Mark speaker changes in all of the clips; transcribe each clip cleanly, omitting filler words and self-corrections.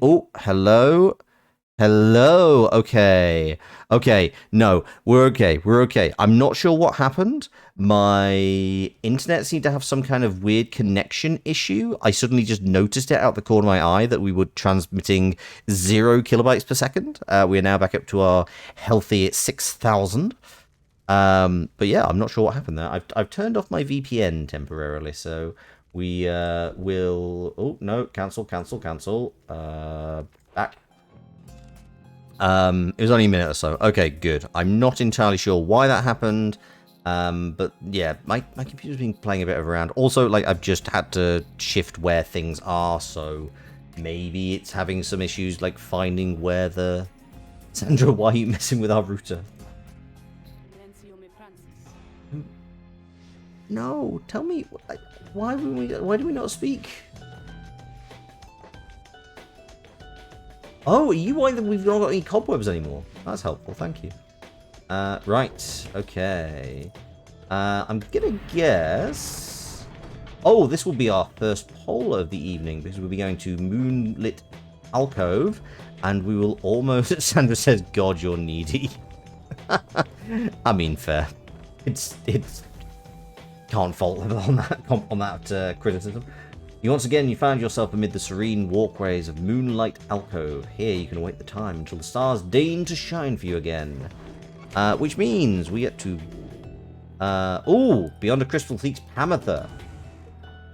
Speaker 1: Oh, hello? Hello. Okay. Okay. No, we're okay. We're okay. I'm not sure what happened. My internet seemed to have some kind of weird connection issue. I suddenly just noticed it out the corner of my eye that we were transmitting 0 kilobytes per second. We are now back up to our healthy 6,000. But yeah, I'm not sure what happened there. I've turned off my VPN temporarily, so we will. Oh no! Cancel! Cancel! Cancel! Back. It was only a minute or so. Okay, good. I'm not entirely sure why that happened. But yeah, my computer's been playing a bit of around. Also, like I've just had to shift where things are, so maybe it's having some issues like finding where the. Sandra, why are you messing with our router? No, tell me why do we not speak? Oh, are you why that we've not got any cobwebs anymore? That's helpful, thank you. Right, okay. I'm gonna guess. Oh, this will be our first poll of the evening because we'll be going to Moonlit Alcove, and we will almost. Sandra says, "God, you're needy." I mean, fair. It's can't fault them on that criticism. Once again, you found yourself amid the serene walkways of Moonlight Alcove. Here you can await the time until the stars deign to shine for you again. Which means we get to... Beyond a Crystal Seeks Pamatha.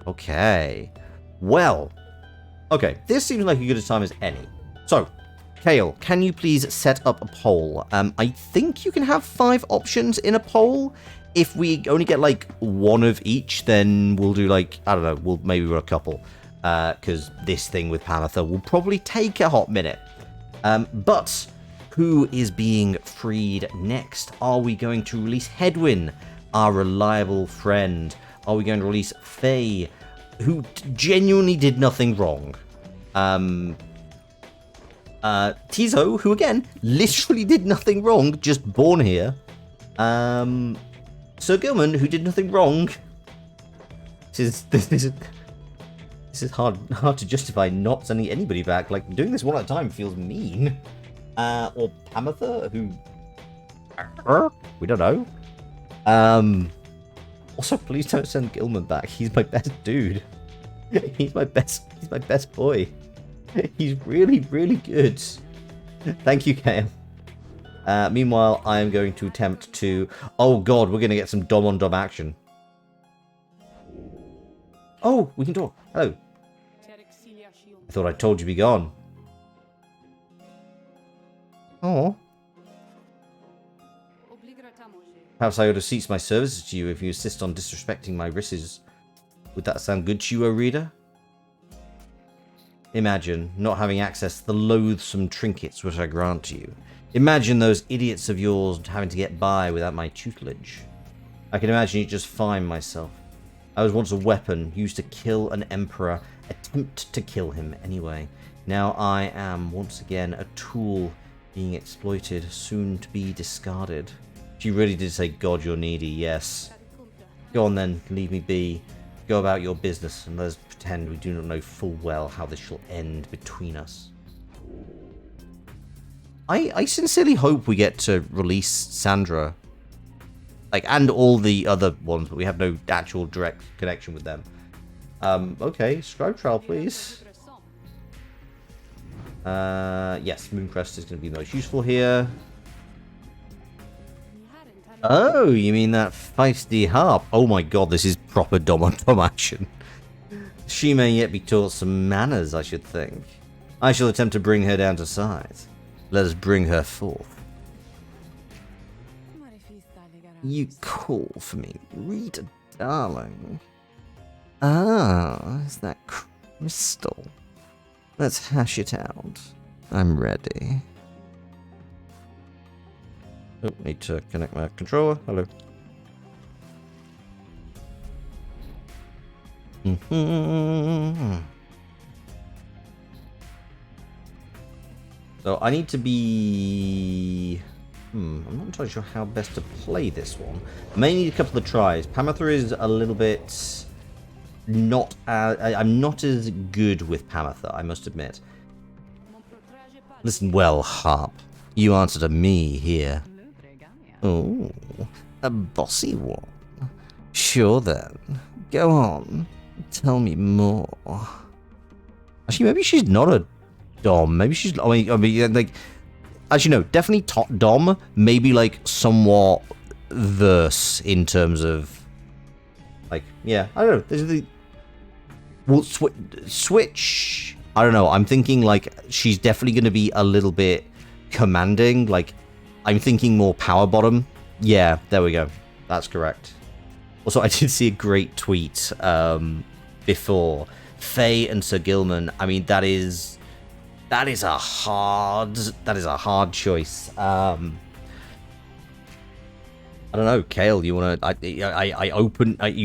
Speaker 1: Okay. Well. Okay, this seems like as good a time as any. So, Kale, can you please set up a poll? I think you can have 5 options in a poll. If we only get like one of each, then we'll do like, I don't know, we'll maybe run a couple. Because this thing with Pamatha will probably take a hot minute. But who is being freed next? Are we going to release Hedwyn, our reliable friend? Are we going to release Faye, who genuinely did nothing wrong? Tizo, who again, literally did nothing wrong, just born here. Sir Gilman, who did nothing wrong. This is hard to justify not sending anybody back. Like, doing this one at a time feels mean. Or Pamatha, who... We don't know. Also, please don't send Gilman back. He's my best dude. He's my best boy. He's really, really good. Thank you, Kale. Meanwhile, I am going to attempt to... Oh god, we're going to get some dom-on-dom action. Oh, we can talk. Hello. I thought I told you to be gone. Oh. Perhaps I ought to cease my services to you if you insist on disrespecting my risses. Would that sound good to you, O reader? Imagine not having access to the loathsome trinkets which I grant to you. Imagine those idiots of yours having to get by without my tutelage. I can imagine it just fine myself. I was once a weapon used to kill an emperor, attempt to kill him anyway. Now I am once again a tool being exploited, soon to be discarded. She really did say, God, you're needy, yes. Go on then, leave me be. Go about your business, and let us pretend we do not know full well how this shall end between us. I sincerely hope we get to release Sandra. Like, and all the other ones, but we have no actual direct connection with them. Okay, scribe trial, please. Yes, Mooncrest is going to be the most useful here. Oh, you mean that feisty harp? Oh my god, this is proper dom-on-dom action. She may yet be taught some manners, I should think. I shall attempt to bring her down to size. Let us bring her forth. You call for me, Rita, darling. Ah, is that crystal? Let's hash it out. I'm ready. Oh, need to connect my controller. Hello. So I need to be... I'm not entirely sure how best to play this one. I may need a couple of tries. Pamatha is a little bit... I'm not as good with Pamatha, I must admit. Listen well, Harp. You answer to me here. Oh, a bossy one. Sure then. Go on. Tell me more. Actually, maybe she's not a dom. Maybe she's... I mean, like... As you know, definitely top dom. Maybe, like, somewhat verse in terms of... Like, yeah, I don't know. There's the... Well, switch... I don't know. I'm thinking, like, she's definitely going to be a little bit commanding. Like, I'm thinking more power bottom. Yeah, there we go. That's correct. Also, I did see a great tweet before. Faye and Sir Gilman. I mean, that is a hard choice. I don't know, Kale. You want to?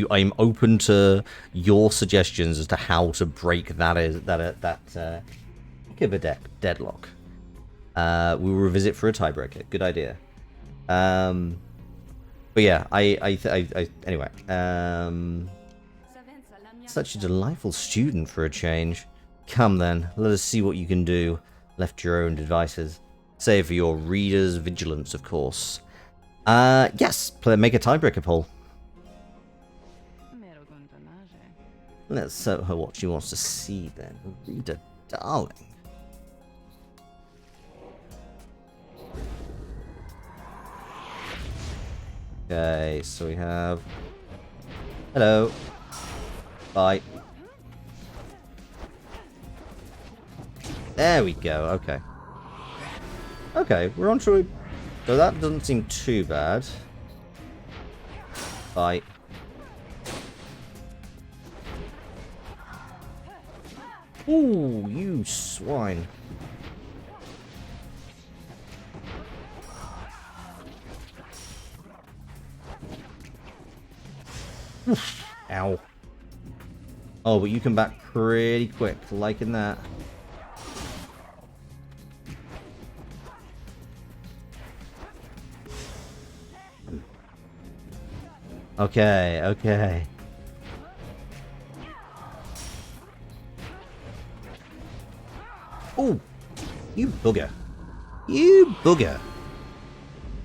Speaker 1: I'm open to your suggestions as to how to break that give a deadlock. We will revisit for a tiebreaker. Good idea. But yeah, anyway. Such a delightful student for a change. Come then, let us see what you can do. Left your own devices. Save for your readers' vigilance, of course. Yes, make a tiebreaker poll. Let's show her what she wants to see then. Reader, darling. Okay, so we have... Hello. Bye. There we go, okay. Okay, we're on to... So that doesn't seem too bad. Bye. Ooh, you swine. Ow. Oh, but you come back pretty quick, liking that. Okay, okay. Oh, you bugger. You bugger.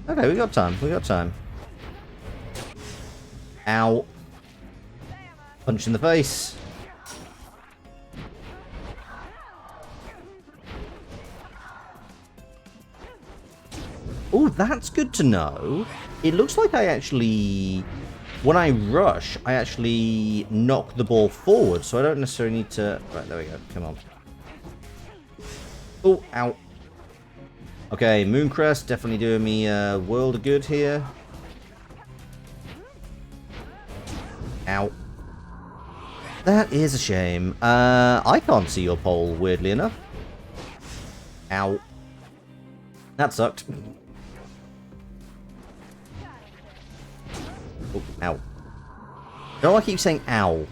Speaker 1: Okay, we got time, we got time. Ow. Punch in the face. Oh, that's good to know. It looks like I actually... When I rush, I actually knock the ball forward, so I don't necessarily need to... Right, there we go. Come on. Oh, ow. Okay, Mooncrest definitely doing me a world of good here. Ow. That is a shame. I can't see your pole, weirdly enough. Ow. That sucked. Oh, ow. Don't I keep saying ow?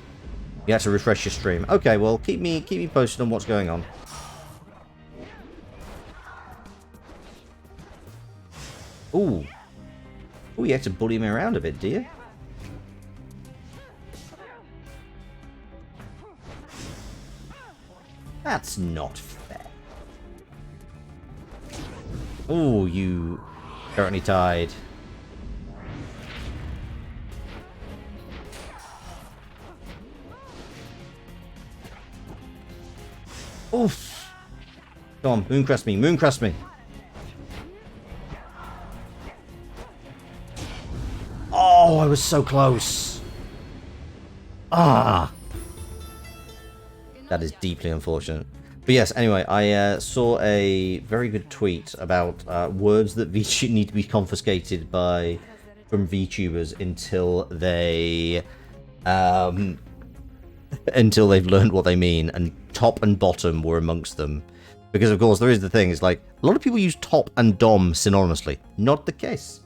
Speaker 1: You have to refresh your stream. Okay, well, keep me posted on what's going on. Ooh. Ooh, you have to bully me around a bit, do you? That's not fair. Ooh, you currently tied. Oof. Come on, Mooncrest me, Mooncrest me. Oh, I was so close. Ah. That is deeply unfortunate. But yes, anyway, I saw a very good tweet about words that need to be confiscated from VTubers until they until they've learned what they mean, and top and bottom were amongst them. Because of course there is the thing, it's like a lot of people use top and dom synonymously. Not the case.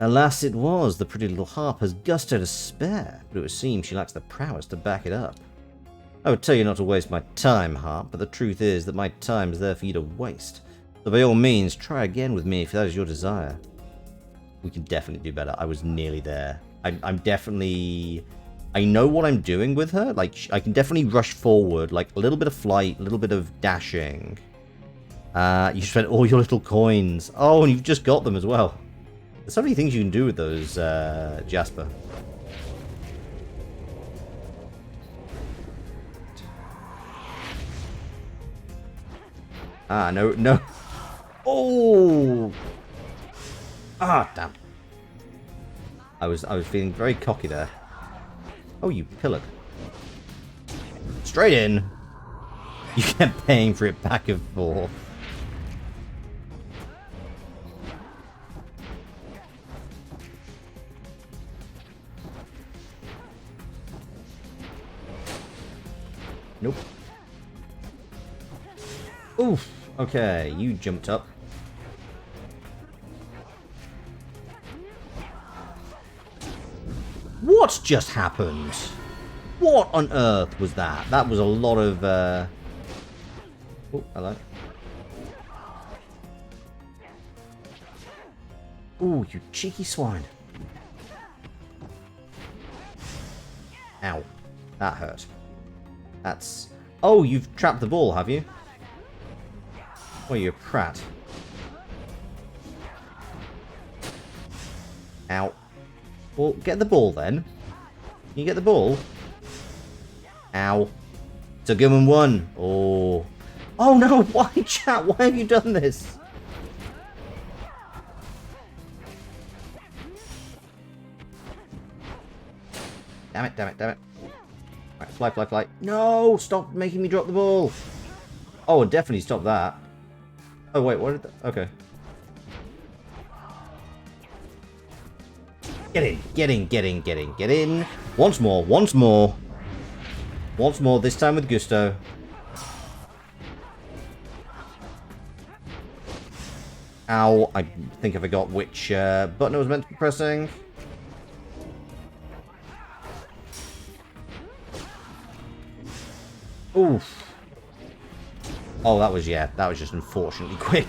Speaker 1: Alas it was, the pretty little harp has gusto to spare, but it would seem she lacks the prowess to back it up. I would tell you not to waste my time, Harp, but the truth is that my time is there for you to waste. So by all means, try again with me if that is your desire. We can definitely do better. I was nearly there. I'm definitely... I know what I'm doing with her. Like, I can definitely rush forward. Like, a little bit of flight, a little bit of dashing. You spent all your little coins. Oh, and you've just got them as well. There's so many things you can do with those, Jasper. Ah, no, no. Oh! Ah, damn. I was feeling very cocky there. Oh, you pillock. Straight in. You kept paying for it back and forth. Nope. Oof. Okay, you jumped up. What just happened? What on earth was that? That was a lot of, Oh, hello. Ooh, you cheeky swine. Ow. That hurt. That's... Oh, you've trapped the ball, have you? Oh, you're a prat. Ow. Well, get the ball then. Can you get the ball? Ow. It's a good one. Oh. Oh no, why, chat? Why have you done this? Damn it, damn it, damn it. Right, fly, fly, fly. No, stop making me drop the ball. Oh, definitely stop that. Oh, wait, what did that... Okay. Get in, get in, get in, get in, get in. Once more, once more. Once more, this time with gusto. Ow, I think I forgot which button I was meant to be pressing. Oof. Oh, that was, yeah, that was just unfortunately quick.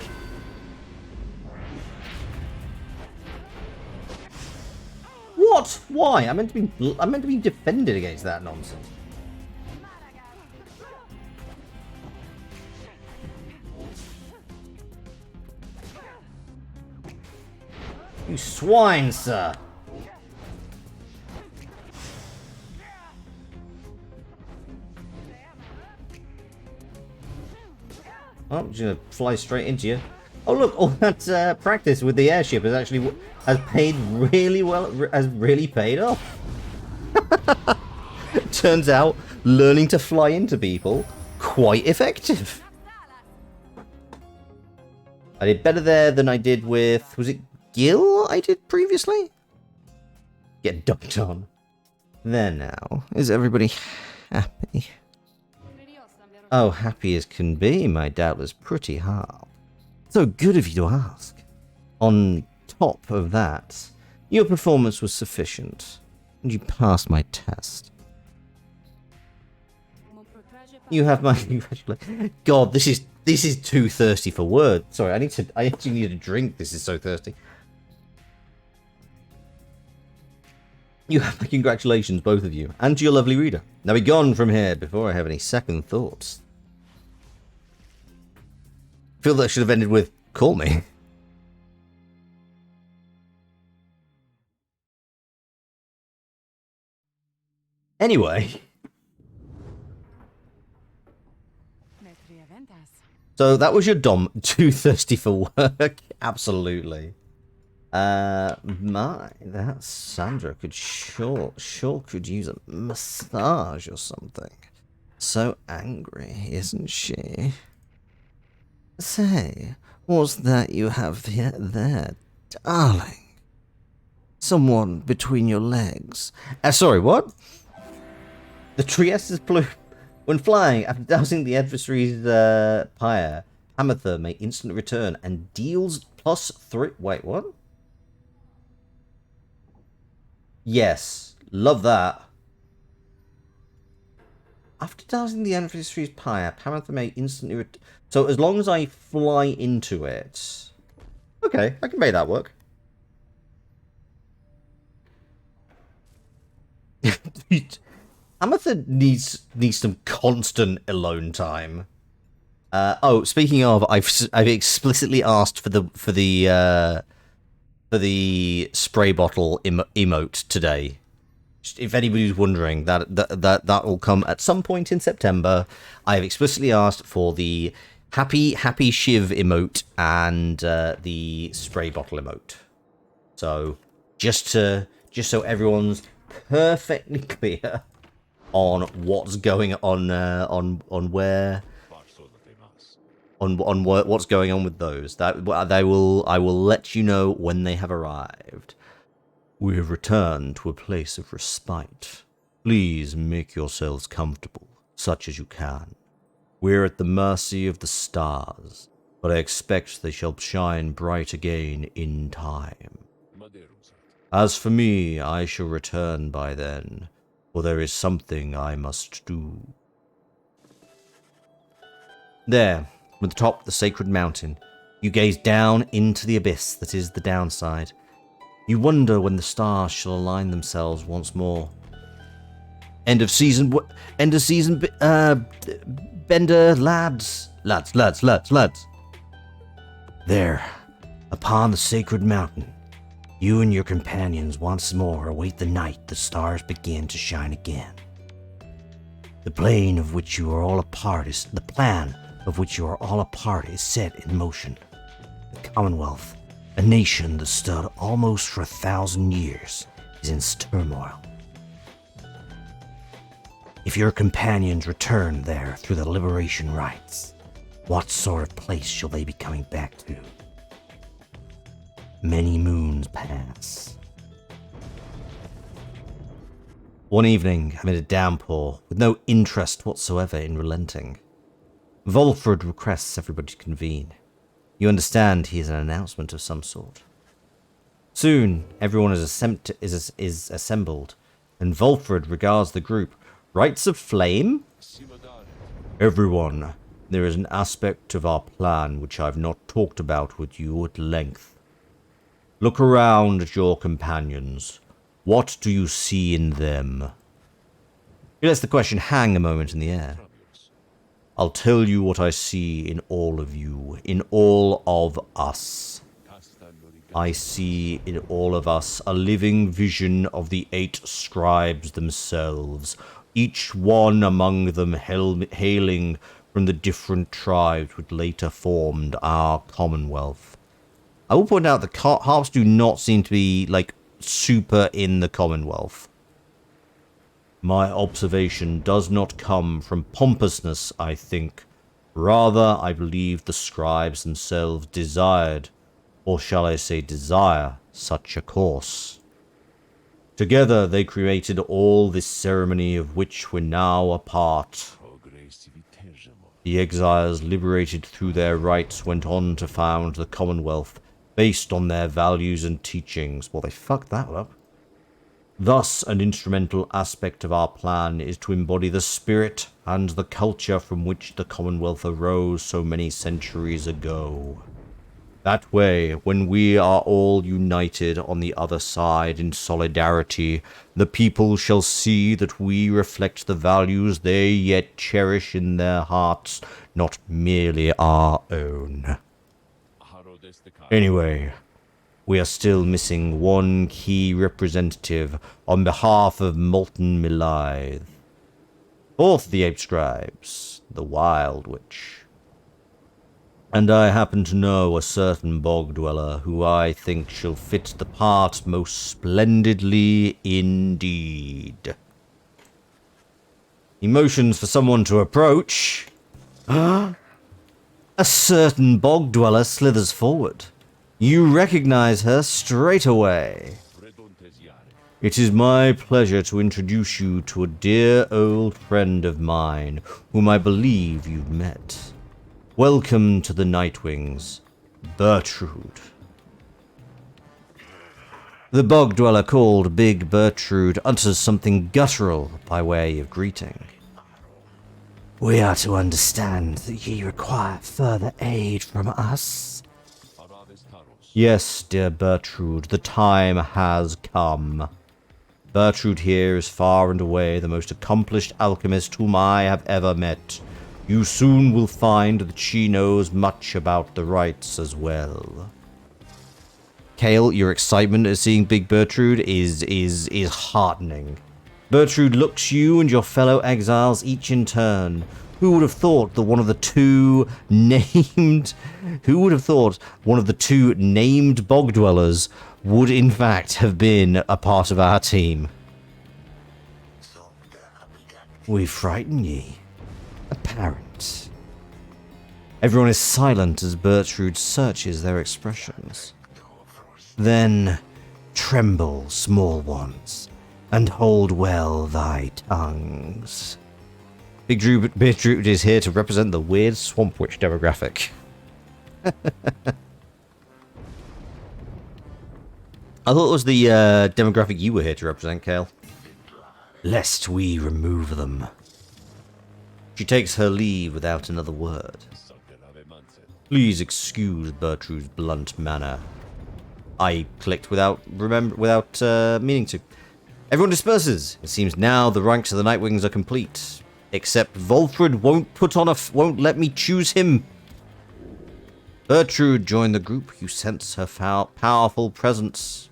Speaker 1: What? Why? I'm meant to be defended against that nonsense. You swine, sir. Oh, I'm just gonna fly straight into you. Oh look, all that practice with the airship has paid really well, has really paid off. Turns out, learning to fly into people, quite effective. I did better there than I did with, was it Gil I did previously? Get dunked on. There now, is everybody happy? Oh, happy as can be, my doubtless pretty Harp. So good of you to ask. On top of that, your performance was sufficient, and you passed my test. You have my congratulations. God, this is too thirsty for words. Sorry, I actually need a drink. This is so thirsty. You have my congratulations, both of you, and to your lovely reader. Now be gone from here before I have any second thoughts. I feel that should have ended with, call me. Anyway. So that was your Dom. Too thirsty for work? Absolutely. That Sandra could sure could use a massage or something. So angry, isn't she? Say, what's that you have there, darling? Someone between your legs. Sorry, what? The Trieste's plume. When flying, after dousing the adversary's pyre, Amethyr may instantly return and deals +3... Wait, what? Yes, love that. After dousing the adversary's pyre, Amethyr may instantly... So as long as I fly into it... Okay, I can make that work. Amethyr needs some constant alone time. Oh, speaking of, I've explicitly asked for the spray bottle emote today. If anybody's wondering, that will come at some point in September. I have explicitly asked for the happy Shiv emote and the spray bottle emote. So just so everyone's perfectly clear on what's going on where on what's going on with those. I will let you know when they have arrived. We have returned to a place of respite. Please make yourselves comfortable, such as you can. We're at the mercy of the stars, but I expect they shall shine bright again in time. As for me, I shall return by then, for there is something I must do. There, at the top of the sacred mountain, you gaze down into the abyss that is the downside. You wonder when the stars shall align themselves once more. End of season, Bender, lads. There, upon the sacred mountain, you and your companions once more await the night the stars begin to shine again. The plan of which you are all a part is set in motion. The Commonwealth, a nation that stood almost for 1,000 years, is in turmoil. If your companions return there through the liberation rites, what sort of place shall they be coming back to? Many moons pass. One evening, amid a downpour, with no interest whatsoever in relenting, Volfred requests everybody to convene. You understand he is an announcement of some sort. Soon, everyone is assembled, and Volfred regards the group. Rites of flame? Everyone, there is an aspect of our plan which I've not talked about with you at length. Look around at your companions. What do you see in them? He lets the question hang a moment in the air. I'll tell you what I see in all of you, in all of us. I see in all of us a living vision of the 8 scribes themselves, each one among them hailing from the different tribes which later formed our Commonwealth. I will point out the Harps do not seem to be, super in the Commonwealth. My observation does not come from pompousness, I think. Rather, I believe the scribes themselves desired, or shall I say desire, such a course. Together they created all this ceremony of which we're now a part. The exiles liberated through their rites went on to found the Commonwealth, based on their values and teachings. Well, they fucked that up. Thus, an instrumental aspect of our plan is to embody the spirit and the culture from which the Commonwealth arose so many centuries ago. That way, when we are all united on the other side in solidarity, the people shall see that we reflect the values they yet cherish in their hearts, not merely our own. Anyway, we are still missing one key representative on behalf of Molten Milithe. Fourth of the 8 scribes, the Wild Witch. And I happen to know a certain bog dweller who I think shall fit the part most splendidly indeed. He motions for someone to approach. A certain bog dweller slithers forward. You recognize her straight away. It is my pleasure to introduce you to a dear old friend of mine, whom I believe you've met. Welcome to the Nightwings, Bertrude. The bog dweller called Big Bertrude utters something guttural by way of greeting. We are to understand that ye require further aid from us. Yes, dear Bertrude, the time has come. Bertrude here is far and away the most accomplished alchemist whom I have ever met. You soon will find that she knows much about the rites as well. Kale, your excitement at seeing Big Bertrude is heartening. Bertrude looks you and your fellow exiles each in turn. Who would have thought that one of the two named bog dwellers would in fact have been a part of our team? We frighten ye. Apparent. Everyone is silent as Bertrude searches their expressions. Then tremble, small ones, and hold well thy tongues. Big Bertrude is here to represent the weird swamp witch demographic. I thought it was the demographic you were here to represent, Kale. Lest we remove them. She takes her leave without another word. Please excuse Bertrude's blunt manner. I clicked without meaning to. Everyone disperses. It seems now the ranks of the Nightwings are complete. Except Volfred won't let me choose him. Bertrude joined the group. You sense her powerful presence.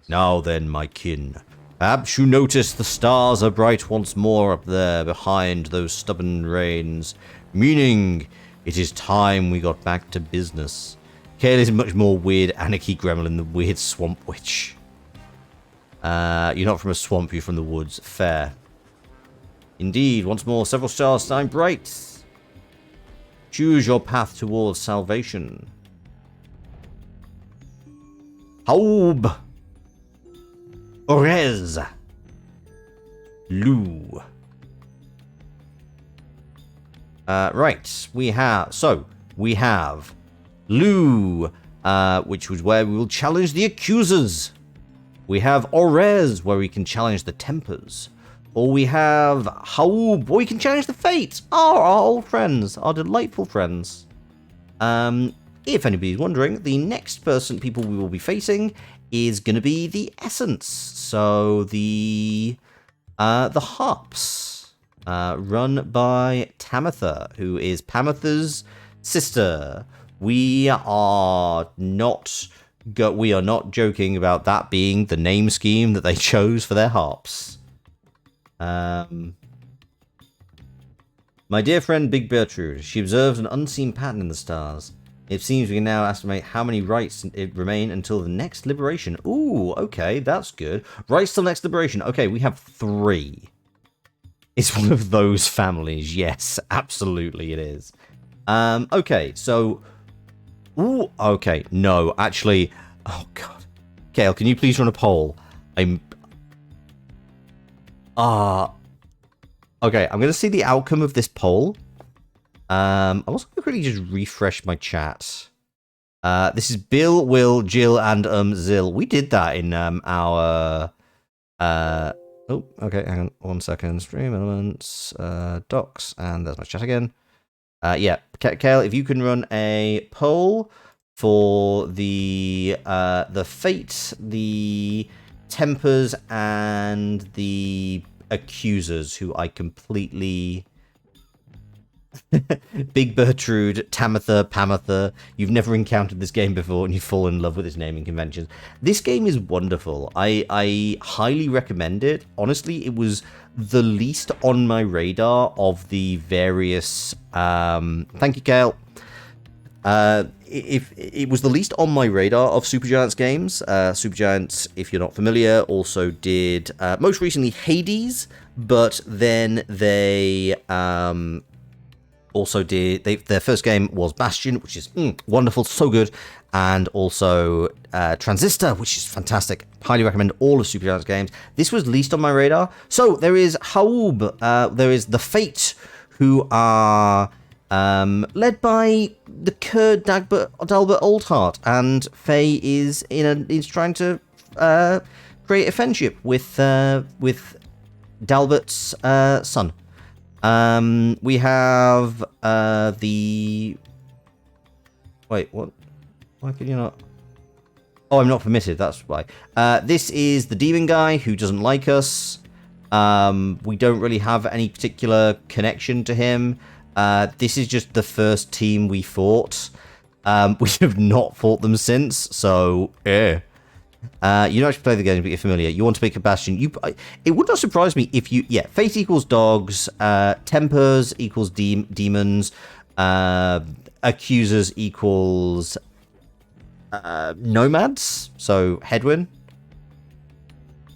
Speaker 1: Now then, my kin. Perhaps you notice the stars are bright once more up there behind those stubborn rains, meaning it is time we got back to business. Kale is much more weird anarchy gremlin than the weird swamp witch. You're not from a swamp, you're from the woods. Fair. Indeed, once more, several stars shine bright. Choose your path towards salvation. Haub. Orez. Lu. Right, we have Lu, which was where we will challenge the accusers. We have Orez, where we can challenge the tempers. Or we have Haub, where we can challenge the fates. Our old friends, our delightful friends. If anybody's wondering, the next people we will be facing is going to be the Essence. So the Harps, run by Tamitha, who is Pamitha's sister. We are not joking about that being the name scheme that they chose for their harps. My dear friend Big Bertrude, she observes an unseen pattern in the stars. It seems we can now estimate how many rites remain until the next liberation. Ooh, okay, that's good. Rites till next liberation. Okay, we have 3. It's one of those families. Yes, absolutely it is. Okay, so... Ooh, okay, no, actually... Oh, God. Kale, can you please run a poll? Okay, I'm going to see the outcome of this poll. I'm also going to quickly just refresh my chat. This is Bill, Will, Jill, and Zill. We did that in our... Oh, okay, hang on 1 second. Stream elements, docs, and there's my chat again. Yeah, Kale, if you can run a poll for the fate, the tempers, and the accusers, who I completely... Big Bertrude, Tamitha, Pamitha. You've never encountered this game before and you fall in love with its naming conventions. This game is wonderful. I highly recommend it. Honestly, it was the least on my radar of the various... Thank you, Kale. If it was the least on my radar of Supergiant's games. Supergiant, if you're not familiar, also did most recently Hades, but then they also did their first game was Bastion, which is wonderful, so good, and also Transistor, which is fantastic. Highly recommend all of Supergiant's games. This was least on my radar. So there is Haub, there is the Fate, who are led by the Kurd Dalbert Oldheart, and Faye is trying to create a friendship with Dalbert's son. We have the... Wait, what? Why could you not... Oh, I'm not permitted, that's why. This is the demon guy who doesn't like us. We don't really have any particular connection to him. This is just the first team we fought. We have not fought them since, so yeah. You don't actually play the game, but you're familiar. You want to pick a Bastion. It would not surprise me if you... Yeah, Fate equals dogs. Tempers equals demons. Accusers equals nomads. So, Headwind.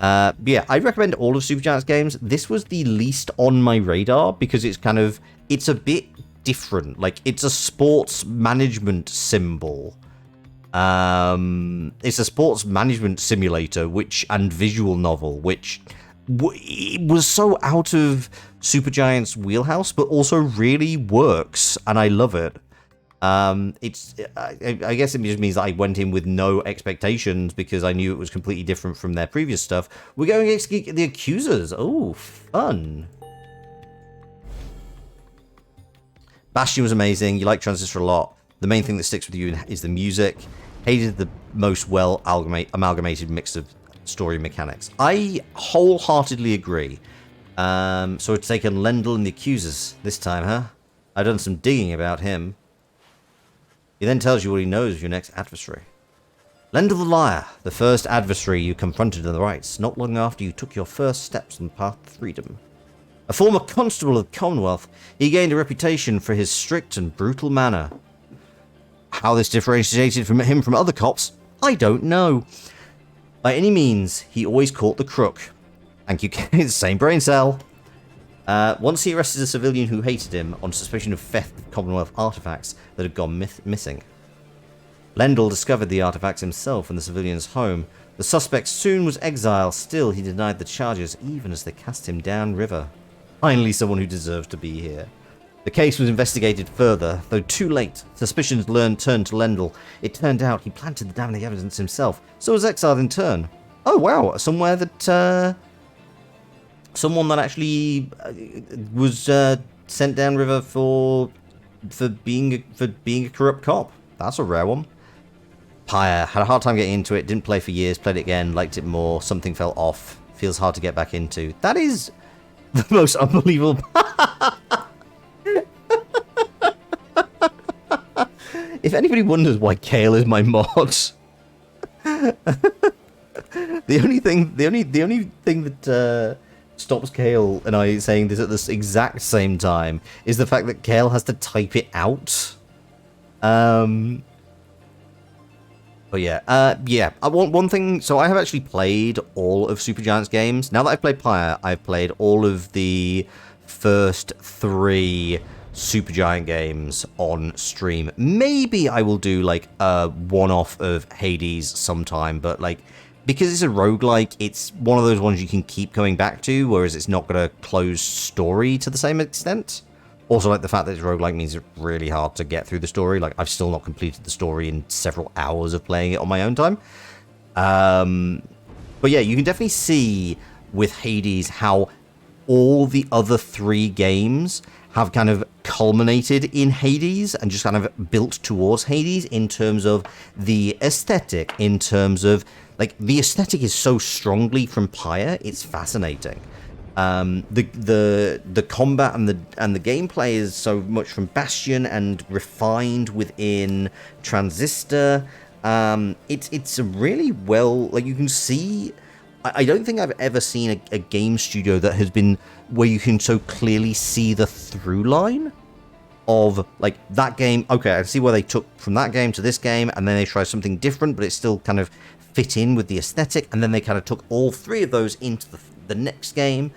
Speaker 1: Yeah, I recommend all of Supergiant's games. This was the least on my radar because it's kind of... It's a bit different. Like, it's a sports management symbol. It's a sports management simulator, and visual novel, which was so out of Supergiant's wheelhouse, but also really works, and I love it. I guess it just means that I went in with no expectations because I knew it was completely different from their previous stuff. We're going against the Accusers. Oh, fun. Bastion was amazing. You like Transistor a lot. The main thing that sticks with you is the music. Hated the most well amalgamated mix of story mechanics. I wholeheartedly agree. So it's taken Lendl and the Accusers this time, huh? I've done some digging about him. He then tells you what he knows of your next adversary. Lendl the Liar, the first adversary you confronted in the Rights, not long after you took your first steps on the path to freedom. A former constable of the Commonwealth, he gained a reputation for his strict and brutal manner. How this differentiated him from other cops, I don't know. By any means, he always caught the crook. Thank you, same brain cell. Once he arrested a civilian who hated him on suspicion of theft of Commonwealth artifacts that had gone missing. Lendl discovered the artifacts himself in the civilian's home. The suspect soon was exiled, still he denied the charges even as they cast him downriver. Finally someone who deserves to be here. The case was investigated further, though too late. Suspicions turned to Lendl. It turned out he planted the damning evidence himself, so was exiled in turn. Oh wow, somewhere that someone that actually was sent downriver for being a corrupt cop. That's a rare one. Pyre had a hard time getting into it. Didn't play for years. Played it again. Liked it more. Something fell off. Feels hard to get back into. That is the most unbelievable. If anybody wonders why Kale is my mod, the only thing that stops Kale and I saying this at the exact same time is the fact that Kale has to type it out. But yeah, one thing. So I have actually played all of Supergiant's games. Now that I've played Pyre, I've played all of the first 3 Supergiant games on stream. Maybe I will do like a one-off of Hades sometime, but like because it's a roguelike, it's one of those ones you can keep coming back to, whereas it's not got a closed story to the same extent. Also, like the fact that it's roguelike means it's really hard to get through the story. Like I've still not completed the story in several hours of playing it on my own time. But yeah, you can definitely see with Hades how all the other 3 games have kind of culminated in Hades and just kind of built towards Hades in terms of the aesthetic, in terms of, like, the aesthetic is so strongly from Pyre, it's fascinating. The combat and the gameplay is so much from Bastion and refined within Transistor. It's a really well, like, you can see. I don't think I've ever seen a game studio that has been where you can so clearly see the through line of, like, that game. Okay, I see where they took from that game to this game, and then they try something different, but it still kind of fit in with the aesthetic, and then they kind of took all 3 of those into the next game.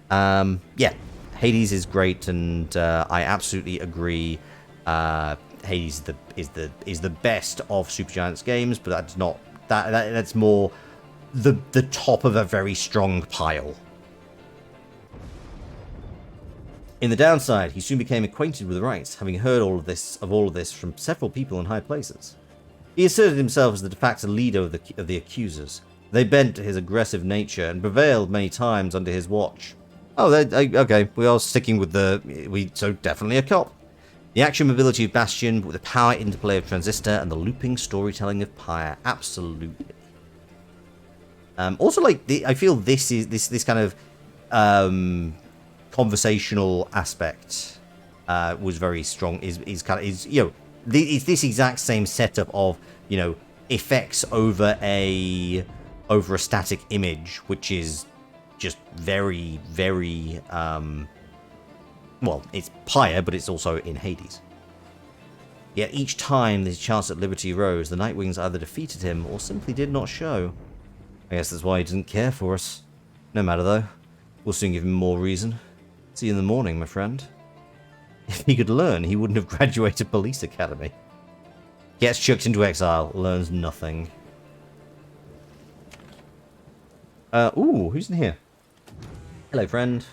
Speaker 1: Yeah, Hades is great, and I absolutely agree. Hades is the best of Supergiant's games, but that's not that's more the top of a very strong pile. In the downside, he soon became acquainted with the rights, having heard all of this from several people in high places. He asserted himself as the de facto leader of the accusers. They bent to his aggressive nature and prevailed many times under his watch. Oh, okay, we are sticking with so definitely a cop. The action mobility of Bastion, with the power interplay of Transistor, and the looping storytelling of Pyre, absolutely. Also, like, I feel this kind of conversational aspect was very strong. Is kind of it's this exact same setup of effects over a static image, which is just very, very well, it's Pyre, but it's also in Hades. Yet each time his chance at liberty rose, the Nightwings either defeated him or simply did not show. I guess that's why he didn't care for us. No matter though, we'll soon give him more reason. See you in the morning, my friend. If he could learn, he wouldn't have graduated police academy. Gets chucked into exile, learns nothing. Ooh, who's in here? Hello, friend.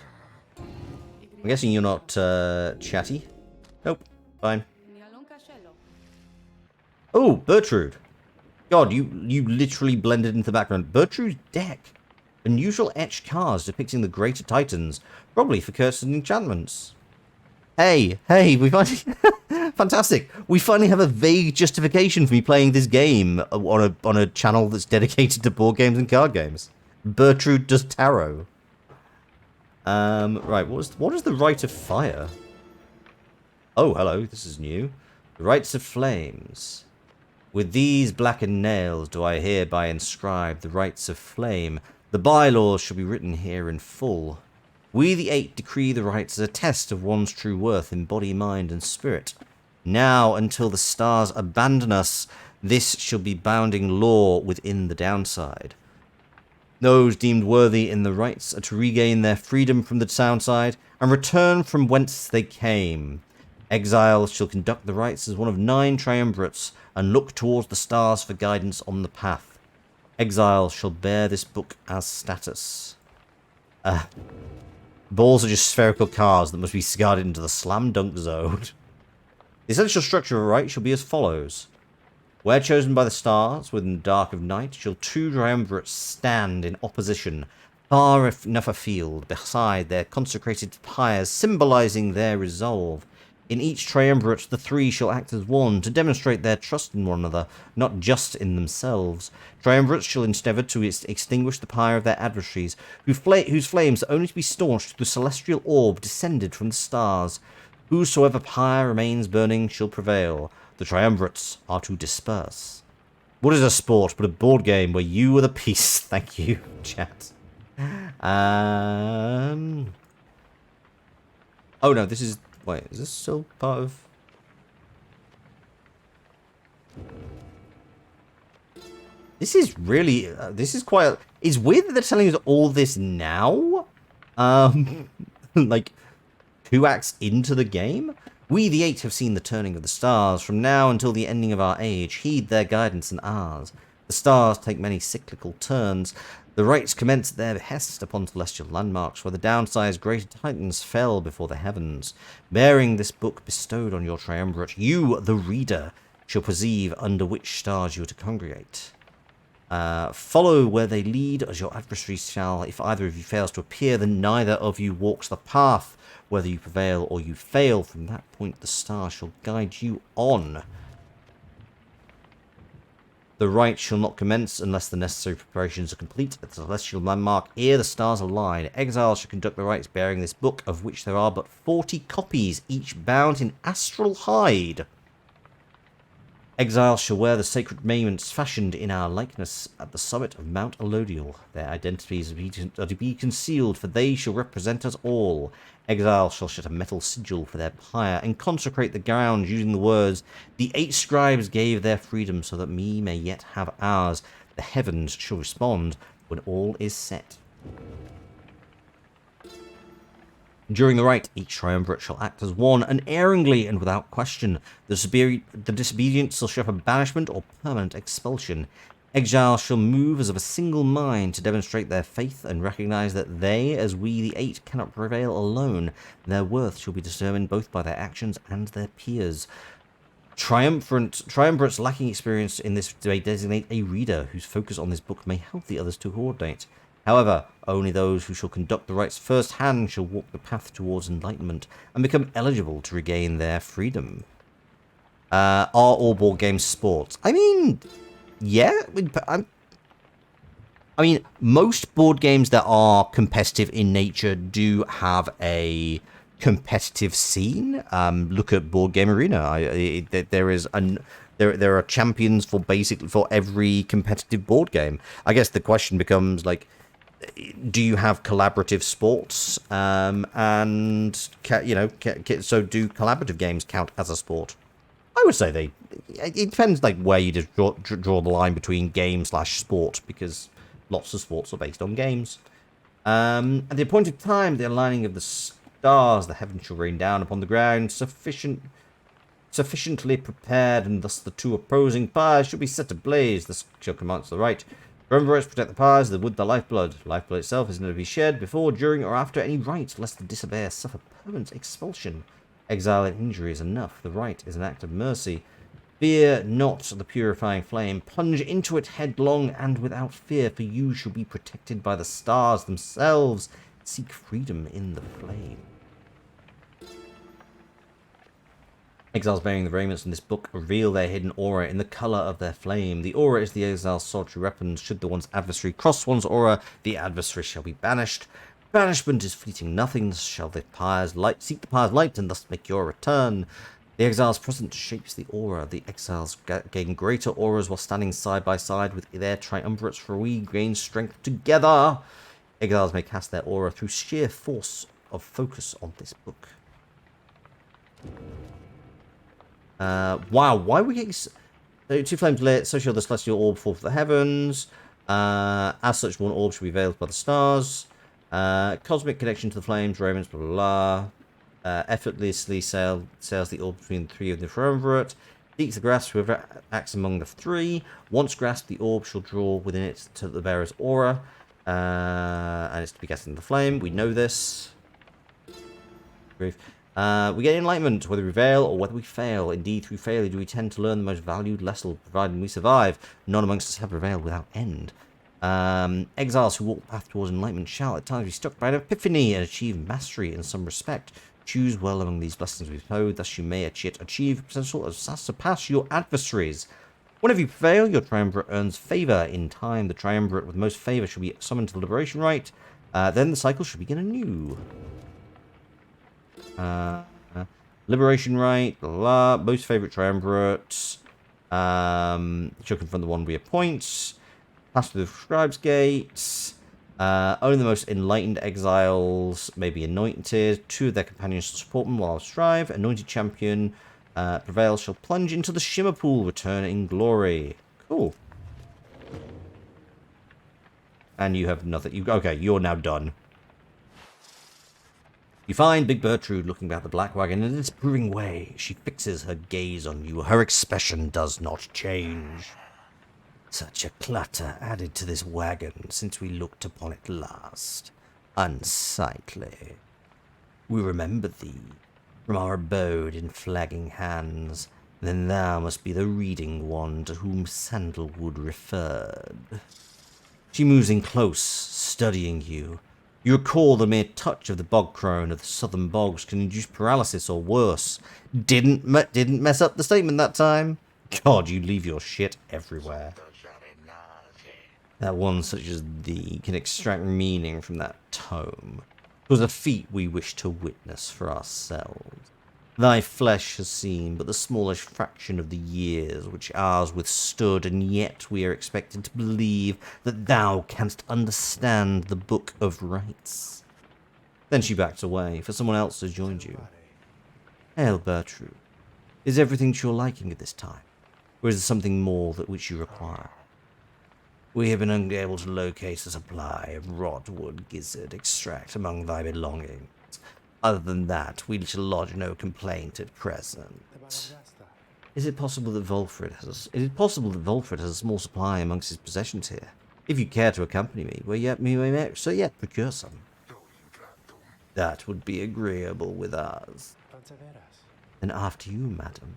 Speaker 1: I'm guessing you're not, chatty? Nope, fine. Oh, Bertrude. God, you literally blended into the background. Bertrude's deck. Unusual etched cards depicting the greater titans, probably for cursed enchantments. Hey, we finally... Fantastic. We finally have a vague justification for me playing this game on a channel that's dedicated to board games and card games. Bertrude does tarot. Right, what is the Rite of Fire? Oh, hello, this is new. The Rites of Flames. With these blackened nails do I hereby inscribe the rites of flame. The bylaws shall be written here in full. We the Eight decree the rites as a test of one's true worth in body, mind, and spirit. Now, until the stars abandon us, this shall be bounding law within the downside. Those deemed worthy in the rites are to regain their freedom from the downside and return from whence they came. Exiles shall conduct the rites as one of 9 triumvirates and look towards the stars for guidance on the path. Exiles shall bear this book as status. Balls are just spherical cards that must be discarded into the slam dunk zone. The essential structure of a rite shall be as follows. Where chosen by the stars, within the dark of night, shall 2 triumvirates stand in opposition, far enough afield, beside their consecrated pyres, symbolizing their resolve. In each triumvirate, the 3 shall act as one, to demonstrate their trust in one another, not just in themselves. Triumvirates shall endeavour to extinguish the pyre of their adversaries, whose flames are only to be staunched through the celestial orb descended from the stars. Whosoever pyre remains burning shall prevail. The triumvirates are to disperse. What is a sport but a board game where you are the piece? Thank you, chat. Oh no, this is... Wait, is this still part of... This is really... this is quite... It's weird that they're telling us all this now. Like, 2 acts into the game? We, the 8, have seen the turning of the stars. From now until the ending of our age, heed their guidance and ours. The stars take many cyclical turns. The rites commence their behest upon celestial landmarks, where the downsized greater titans fell before the heavens. Bearing this book bestowed on your triumvirate, you, the reader, shall perceive under which stars you are to congregate. Follow where they lead, as your adversaries shall. If either of you fails to appear, then neither of you walks the path. Whether you prevail or you fail, from that point the star shall guide you on. The rite shall not commence unless the necessary preparations are complete. At the celestial landmark, ere the stars align, exiles shall conduct the rites bearing this book, of which there are but 40 copies, each bound in astral hide. Exiles shall wear the sacred raiments fashioned in our likeness at the summit of Mount Elodial. Their identities are to be concealed, for they shall represent us all. Exiles shall set a metal sigil for their pyre and consecrate the ground using the words, "The 8 scribes gave their freedom so that we may yet have ours. The heavens shall respond when all is set." During the rite, each triumvirate shall act as one, unerringly and without question. The disobedient shall suffer banishment or permanent expulsion. Exiles shall move as of a single mind to demonstrate their faith and recognize that they, as we the 8, cannot prevail alone. Their worth shall be determined both by their actions and their peers. Triumvirates lacking experience in this may designate a reader whose focus on this book may help the others to coordinate. However, only those who shall conduct the rites firsthand shall walk the path towards enlightenment and become eligible to regain their freedom. Are all board games sports? I mean, yeah. I mean, most board games that are competitive in nature do have a competitive scene. Look at Board Game Arena. There are champions for basically for every competitive board game. I guess the question becomes like, do you have collaborative sports? So do collaborative games count as a sport? I would say they. It depends like where you just draw the line between game/sport, because lots of sports are based on games. At the appointed time, the aligning of the stars, the heavens shall rain down upon the ground, sufficiently prepared, and thus the two opposing pyres shall be set ablaze. This shall command to the right. Remember, to protect the pyres, the wood, the lifeblood. Lifeblood itself is never to be shed before, during, or after any rite, lest the disobeyers suffer permanent expulsion. Exile and injury is enough. The rite is an act of mercy. Fear not the purifying flame. Plunge into it headlong and without fear, for you shall be protected by the stars themselves. Seek freedom in the flame. Exiles bearing the raiments in this book reveal their hidden aura in the colour of their flame. The aura is the exile's solitary weapon. Should the one's adversary cross one's aura, the adversary shall be banished. Banishment is fleeting nothings. Shall the pyres light seek the pyres light and thus make your return. The exile's presence shapes the aura. The exiles gain greater auras while standing side by side with their triumvirates, for we gain strength together. Exiles may cast their aura through sheer force of focus on this book. Wow, why are we getting... So, two flames lit, so shall the celestial orb fall for the heavens. As such, one orb shall be veiled by the stars. Cosmic connection to the flames, raiments, blah, blah, blah. Effortlessly sails the orb between the three of the triumvirate. Seeks the grasp whoever acts among the three. Once grasped, the orb shall draw within it to the bearer's aura. And it's to be cast in the flame. We know this. Brief. We get enlightenment, whether we fail or whether we fail. Indeed, through failure do we tend to learn the most valued lesson, provided we survive. None amongst us have prevailed without end. Exiles who walk the path towards enlightenment shall at times be struck by an epiphany and achieve mastery in some respect. Choose well among these blessings we bestowed, thus you may achieve potential of surpass your adversaries. Whenever you prevail, your triumvirate earns favour. In time, the triumvirate with most favour shall be summoned to the liberation rite. Then the cycle should begin anew. Liberation rite, blah, blah, blah. Most favourite triumvirate. Shall confront the one we appoint. Pass through the scribe's gates. Only the most enlightened exiles may be anointed. Two of their companions shall support them while I strive. Anointed champion prevails shall plunge into the shimmer pool, return in glory. Cool. And you have nothing. Okay, you're now done. You find Big Bertrude looking back at the black wagon in a disapproving way. She fixes her gaze on you. Her expression does not change. Such a clutter added to this wagon since we looked upon it last. Unsightly. We remember thee from our abode in flagging hands. Then thou must be the reading one to whom Sandalwood referred. She moves in close, studying you. You recall the mere touch of the bog crone of the southern bogs can induce paralysis or worse. Didn't mess up the statement that time. God, you leave your shit everywhere. That one such as thee can extract meaning from that tome. 'Twas a feat we wish to witness for ourselves. Thy flesh has seen but the smallest fraction of the years which ours withstood, and yet we are expected to believe that thou canst understand the Book of Rites. Then she backed away, for someone else has joined you. Hail, Bertrude. Is everything to your liking at this time, or is there something more that which you require? We have been unable to locate a supply of rotwood gizzard extract among thy belongings. Other than that, we shall lodge no complaint at present. Is it possible that Volfred has a small supply amongst his possessions here? If you care to accompany me, we may procure some. That would be agreeable with us. Then after you, madam.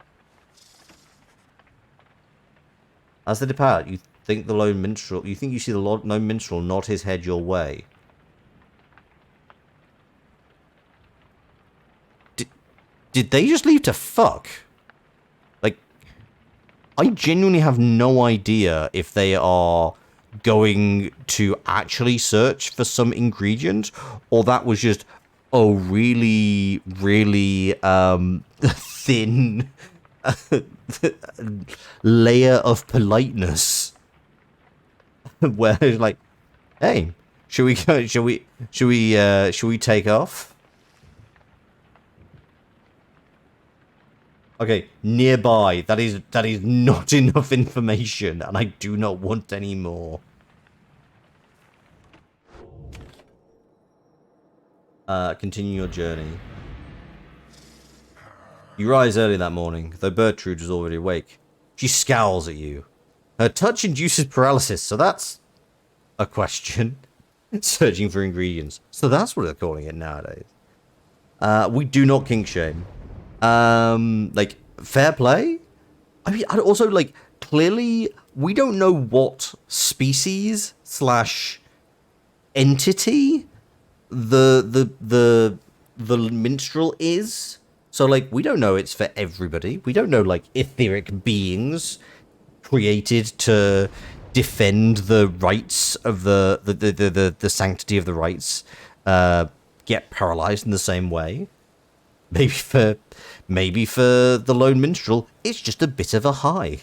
Speaker 1: As they depart, you think you see the lone minstrel nod his head your way. Did they just leave to fuck? Like, I genuinely have no idea if they are going to actually search for some ingredient, or that was just a really, really thin layer of politeness where it's like, hey, should we go, should we take off? Okay, nearby. That is not enough information, and I do not want any more. Continue your journey. You rise early that morning, though Bertrude was already awake. She scowls at you. Her touch induces paralysis, so that's a question. Searching for ingredients. So that's what they're calling it nowadays. We do not kink shame. Like, fair play? I mean, also, like, clearly, we don't know what species / entity the minstrel is. So, like, we don't know it's for everybody. We don't know, like, etheric beings created to defend the rights of the sanctity of the rights get paralyzed in the same way. Maybe for the lone minstrel, it's just a bit of a high.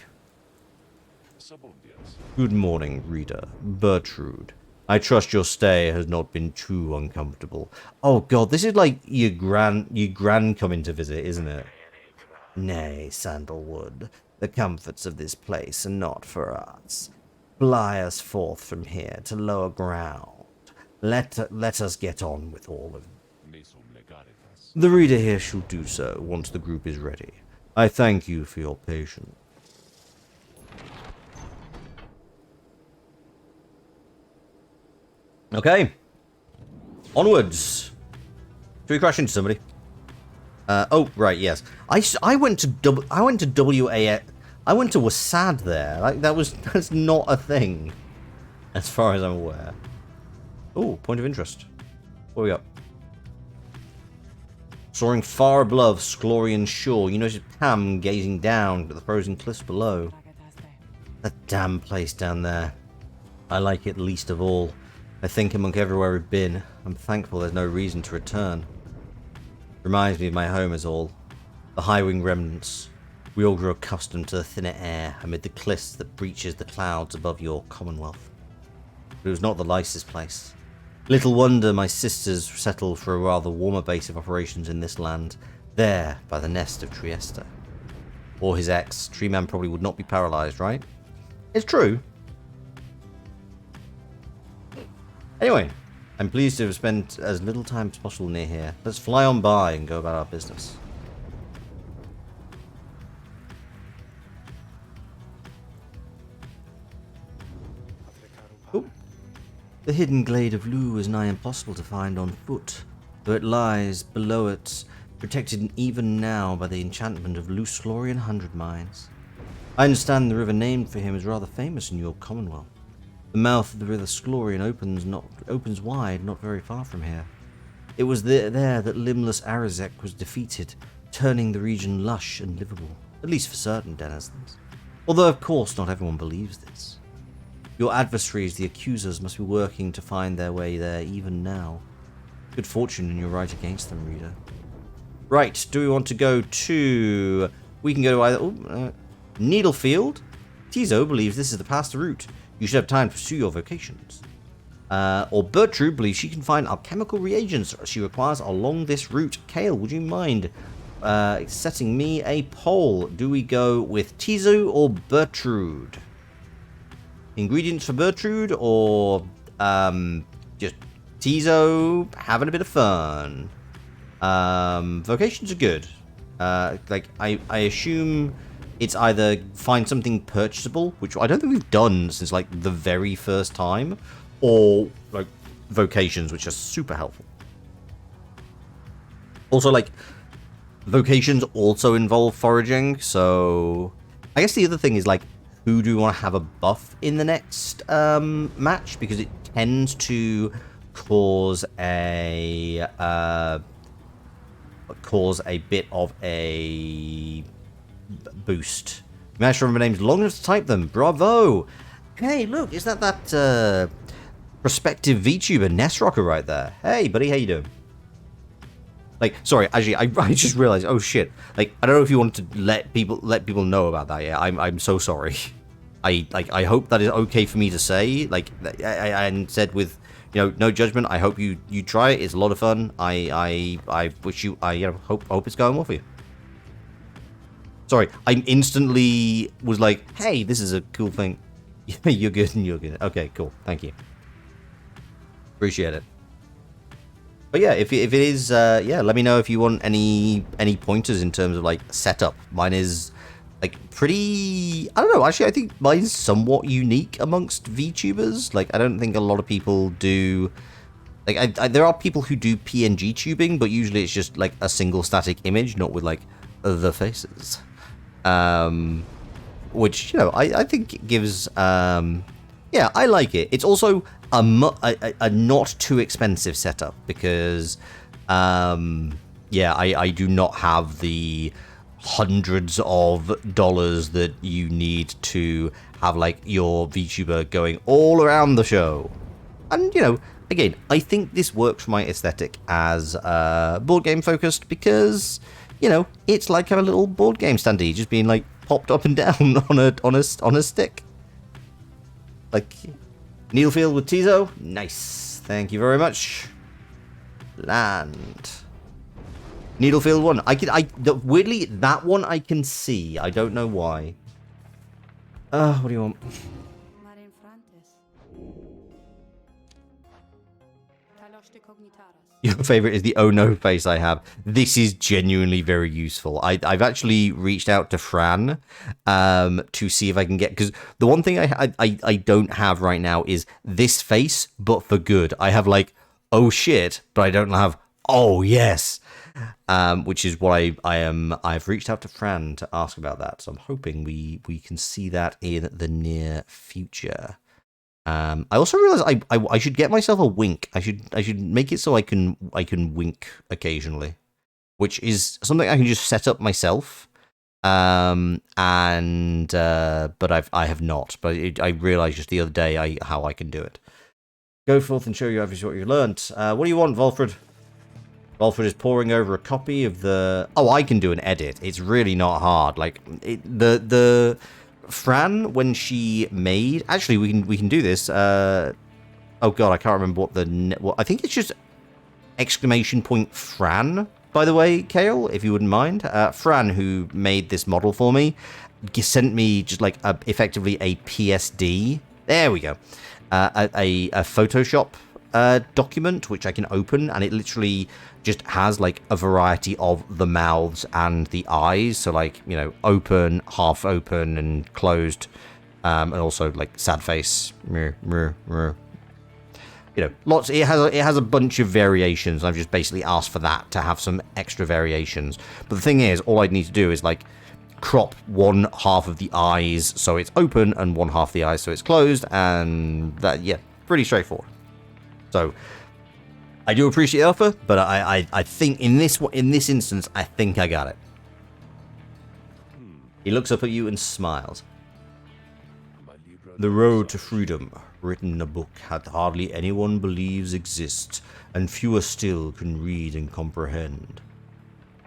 Speaker 1: Good morning, reader. Bertrude. I trust your stay has not been too uncomfortable. Oh god, this is like your gran coming to visit, isn't it? Nay, Sandalwood. The comforts of this place are not for us. Fly us forth from here to lower ground. Let us get on with all of it. The reader here shall do so once the group is ready. I thank you for your patience. Okay. Onwards. Should we crash into somebody? Oh, right, yes. I went to WA. I went to Wasad there. Like, that's not a thing. As far as I'm aware. Oh, point of interest. What we got? Soaring far above Sklorian shore, you notice Pam gazing down at the frozen cliffs below. That damn place down there. I like it least of all. I think among everywhere we've been, I'm thankful there's no reason to return. Reminds me of my home is all. The high-wing remnants. We all grew accustomed to the thinner air amid the cliffs that breaches the clouds above your commonwealth. But it was not the nicest place. Little wonder my sisters settled for a rather warmer base of operations in this land, there by the nest of Trieste. Or his ex, Treeman probably would not be paralysed, right? It's true. Anyway, I'm pleased to have spent as little time as possible near here. Let's fly on by and go about our business. Oh. The hidden glade of Lu is nigh impossible to find on foot, though it lies below it, protected even now by the enchantment of Lusklorian 100 Mines. I understand the river named for him is rather famous in your commonwealth. The mouth of the river Sklorian opens wide, not very far from here. It was there that limbless Arazek was defeated, turning the region lush and livable, at least for certain denizens. Although, of course, not everyone believes this. Your adversaries, the accusers, must be working to find their way there even now. Good fortune in your right against them, reader. Right, do we want to go to... We can go to either... Needlefield? Tizo believes this is the past route. You should have time to pursue your vocations. Or Bertrude believes she can find alchemical reagents she requires along this route. Kale, would you mind setting me a poll? Do we go with Tizo or Bertrude? Ingredients for Bertrude or just Tizo having a bit of fun? Vocations are good. I assume it's either find something purchasable, which I don't think we've done since like the very first time, or like vocations, which are super helpful. Also, like, vocations also involve foraging, so I guess the other thing is like, who do we want to have a buff in the next match, because it tends to cause a bit of a boost. You managed to remember names long enough to type them. Bravo! Hey, look, is that prospective VTuber Nestrocker right there? Hey, buddy, how you doing? Like, sorry, actually, I just realized. Oh shit! Like, I don't know if you want to let people know about that. Yeah, I'm so sorry. I hope that is okay for me to say. Like, and said with, you know, no judgment. I hope you try it. It's a lot of fun. I wish you. I hope it's going well for you. Sorry, I instantly was like, hey, this is a cool thing. You're good and you're good. Okay, cool. Thank you. Appreciate it. But yeah, if it is, yeah, let me know if you want any pointers in terms of like setup. Mine is like pretty. I don't know. Actually, I think mine's somewhat unique amongst VTubers. Like, I don't think a lot of people do. Like, there are people who do PNG tubing, but usually it's just like a single static image, not with like the faces. Which, you know, I think it gives. Yeah, I like it. It's also a not too expensive setup because, yeah, I do not have the hundreds of dollars that you need to have like your VTuber going all around the show. And, you know, again, I think this works for my aesthetic as board game focused because, you know, it's like a little board game standee just being like popped up and down on a stick. Like, Needlefield with Tizo. Nice. Thank you very much. Land. Needlefield 1. Weirdly, that one I can see. I don't know why. What do you want? Your favorite is the oh no face I have. This is genuinely very useful. I've actually reached out to Fran to see if I can get, because the one thing I don't have right now is this face, but for good. I have like oh shit, but I don't have oh yes, which is what I've reached out to Fran to ask about that. So I'm hoping we can see that in the near future. I also realized I should get myself a wink. I should make it so I can wink occasionally, which is something I can just set up myself. But I have not. But I realized just the other day how I can do it. Go forth and show you what you learnt. What do you want, Volfred? Volfred is poring over a copy of the. Oh, I can do an edit. It's really not hard. Like the Fran, when she made, actually we can do this. Oh god, I can't remember what I think it's just exclamation point Fran, by the way, Kale, if you wouldn't mind. Fran, who made this model for me, sent me just like effectively a PSD. There we go. A Photoshop document which I can open, and it literally just has like a variety of the mouths and the eyes, so like, you know, open, half open, and closed, and also like sad face, you know, lots. It has a bunch of variations. I've just basically asked for that to have some extra variations. But the thing is, all I need to do is like crop one half of the eyes so it's open and one half of the eyes so it's closed, and that, yeah, pretty straightforward. So I do appreciate the offer, but I think in this instance, I think I got it. He looks up at you and smiles. The road to freedom, written in a book that hardly anyone believes exists, and fewer still can read and comprehend.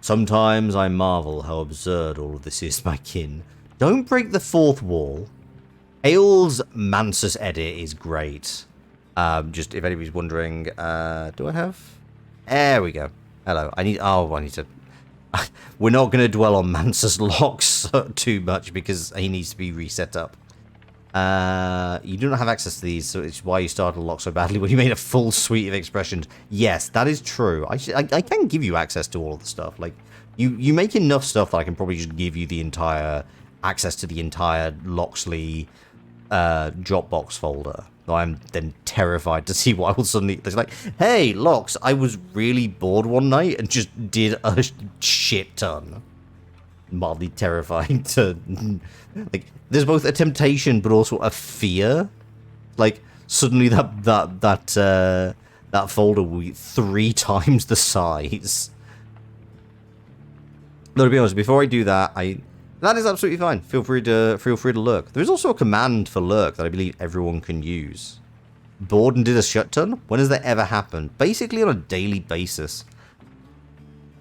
Speaker 1: Sometimes I marvel how absurd all of this is, my kin. Don't break the fourth wall. Hale's Mansus edit is great. Just if anybody's wondering, do I have? There we go. Hello. I need to. We're not going to dwell on Mansus locks too much because he needs to be reset up. You do not have access to these, so it's why you started a lock so badly when you made a full suite of expressions. Yes, that is true. I can give you access to all of the stuff. Like, you make enough stuff that I can probably just give you the entire access to the entire Loxley Dropbox folder. I'm then terrified to see what I will suddenly. It's like, hey, Lox, I was really bored one night and just did a shit ton. Mildly terrifying to, like, there's both a temptation but also a fear. Like, suddenly that folder will be 3 times the size. No, to be honest, before I do that, That is absolutely fine. Feel free to lurk. There is also a command for lurk that I believe everyone can use. Bored and did a shut turn? When has that ever happened? Basically on a daily basis.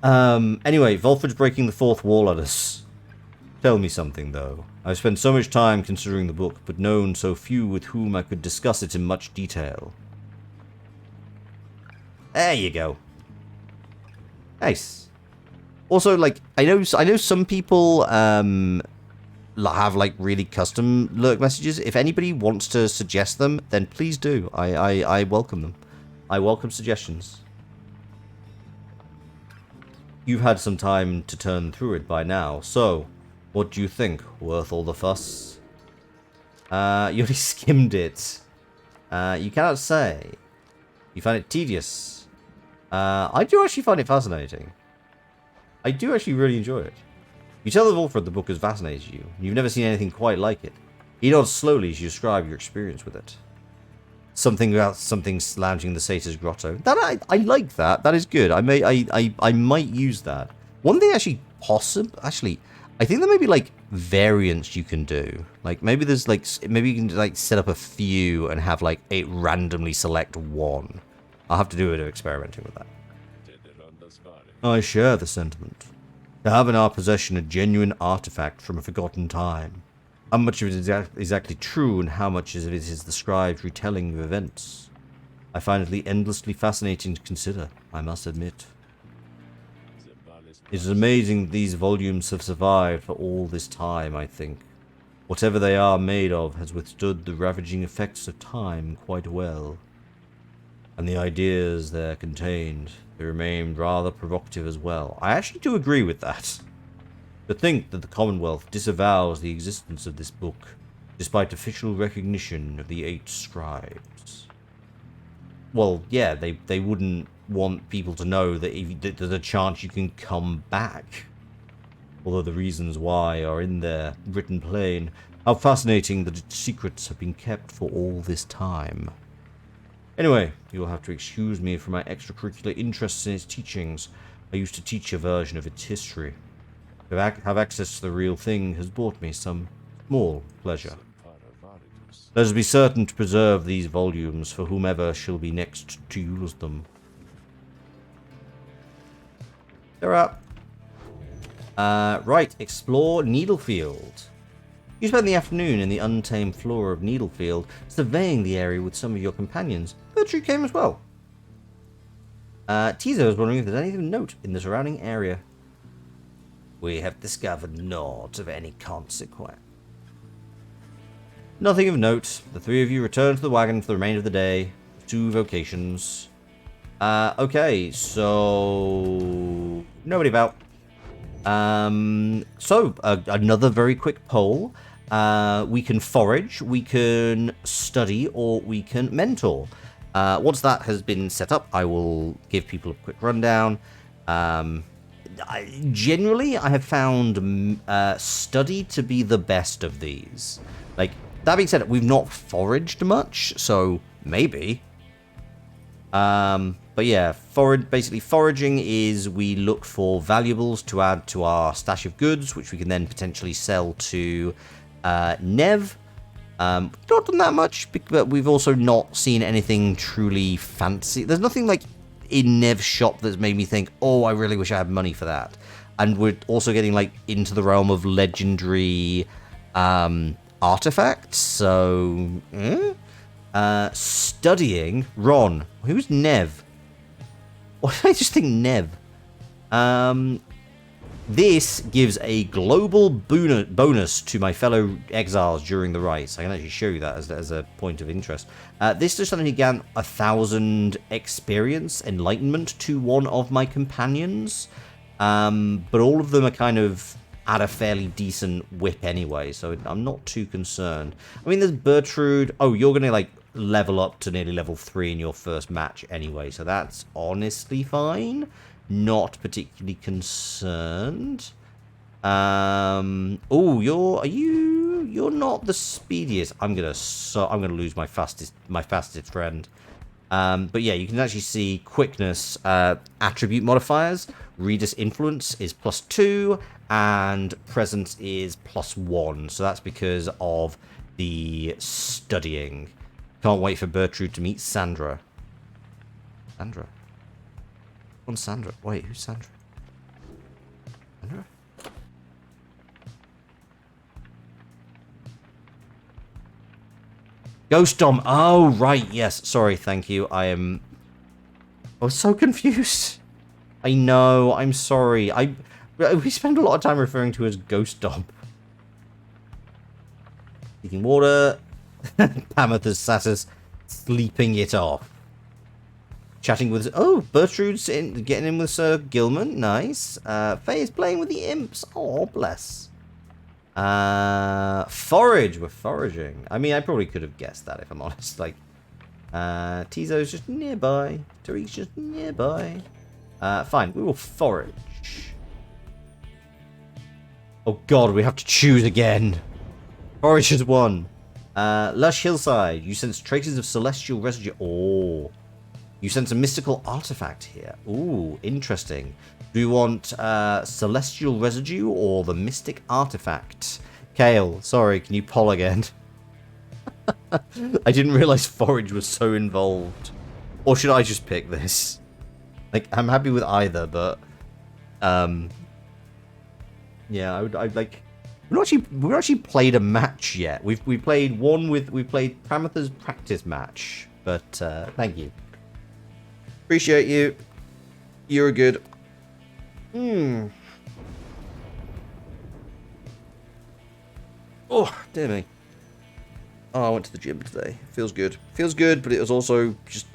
Speaker 1: Anyway, Volford's breaking the fourth wall on us. Tell me something, though. I've spent so much time considering the book, but known so few with whom I could discuss it in much detail. There you go. Nice. Also, like, I know some people have like really custom lurk messages. If anybody wants to suggest them, then please do. I welcome them. I welcome suggestions. You've had some time to turn through it by now, so what do you think? Worth all the fuss? You already skimmed it. You cannot say. You find it tedious. I do actually find it fascinating. I do actually really enjoy it. You tell the Volford the book has fascinated you. You've never seen anything quite like it. He nods slowly as you describe your experience with it. Something about something lounging the Satyr's grotto. That I like that. That is good. I might use that. One thing actually I think there may be like variants you can do. Like maybe there's like maybe you can like set up a few and have like it randomly select one. I'll have to do a bit of experimenting with that. I share the sentiment. To have in our possession a genuine artifact from a forgotten time. How much of it is exactly true and how much of it is the scribe's retelling of events? I find it endlessly fascinating to consider, I must admit. It is amazing these volumes have survived for all this time, I think. Whatever they are made of has withstood the ravaging effects of time quite well. And the ideas there contained, they remain rather provocative as well. I actually do agree with that. To think that the Commonwealth disavows the existence of this book, despite official recognition of the 8 scribes. Well, yeah, they wouldn't want people to know that there's a chance you can come back. Although the reasons why are in there, written plain. How fascinating that its secrets have been kept for all this time. Anyway, you'll have to excuse me for my extracurricular interests in its teachings. I used to teach a version of its history. To have access to the real thing has brought me some small pleasure. Let us be certain to preserve these volumes for whomever shall be next to use them. They're up. Right, explore Needlefield. You spend the afternoon in the untamed flora of Needlefield, surveying the area with some of your companions. Gertrude came as well. Teaser was wondering if there's anything of note in the surrounding area. We have discovered naught of any consequence. Nothing of note. The three of you return to the wagon for the remainder of the day. 2 vocations. Okay, so nobody about. Another very quick poll. We can forage, we can study, or we can mentor. Once that has been set up, I will give people a quick rundown. Generally, I have found study to be the best of these. Like, that being said, we've not foraged much, so maybe. But yeah, basically foraging is we look for valuables to add to our stash of goods, which we can then potentially sell to Nev. Not done that much, but we've also not seen anything truly fancy. There's nothing like in Nev's shop that's made me think, oh, I really wish I had money for that. And we're also getting like into the realm of legendary artifacts. So studying Ron. Who's Nev? Why did I just think Nev? This gives a global bonus to my fellow exiles during the rites. I can actually show you that as a point of interest. This just suddenly grant 1,000 experience, enlightenment to one of my companions. But all of them are kind of at a fairly decent whip anyway, so I'm not too concerned. I mean, there's Bertrude. Oh, you're going to like level up to nearly level 3 in your first match anyway, so that's honestly fine. Not particularly concerned. Oh, you're not the speediest. I'm gonna lose my fastest friend. But yeah, you can actually see quickness attribute modifiers. Reader's influence is +2, and presence is +1. So that's because of the studying. Can't wait for Bertrude to meet Sandra. Sandra? What's Sandra? Wait, who's Sandra? Sandra? Ghost Dom. Oh, right. Yes. Sorry. Thank you. I was so confused. I know. I'm sorry. We spend a lot of time referring to her as Ghost Dom. Seeking water. Pamatha's Satus sleeping it off. Chatting with... Oh, Bertrude's getting in with Sir Gilman. Nice. Faye is playing with the imps. Oh, bless. Forage. We're foraging. I mean, I probably could have guessed that if I'm honest. Like, Tizo's just nearby. Tariq's just nearby. Fine. We will forage. Oh, God. We have to choose again. Forage has won. Lush Hillside. You sense traces of celestial residue. Oh. You sense a mystical artifact here. Ooh, interesting. Do you want celestial residue or the mystic artifact? Kale, sorry, can you poll again? I didn't realize forage was so involved. Or should I just pick this? Like, I'm happy with either, but yeah, I'd like. We've not actually played a match yet. We played Pramatha's practice match, but thank you. Appreciate you. You're good. Oh, dear me. Oh, I went to the gym today. Feels good. Feels good, but it was also just...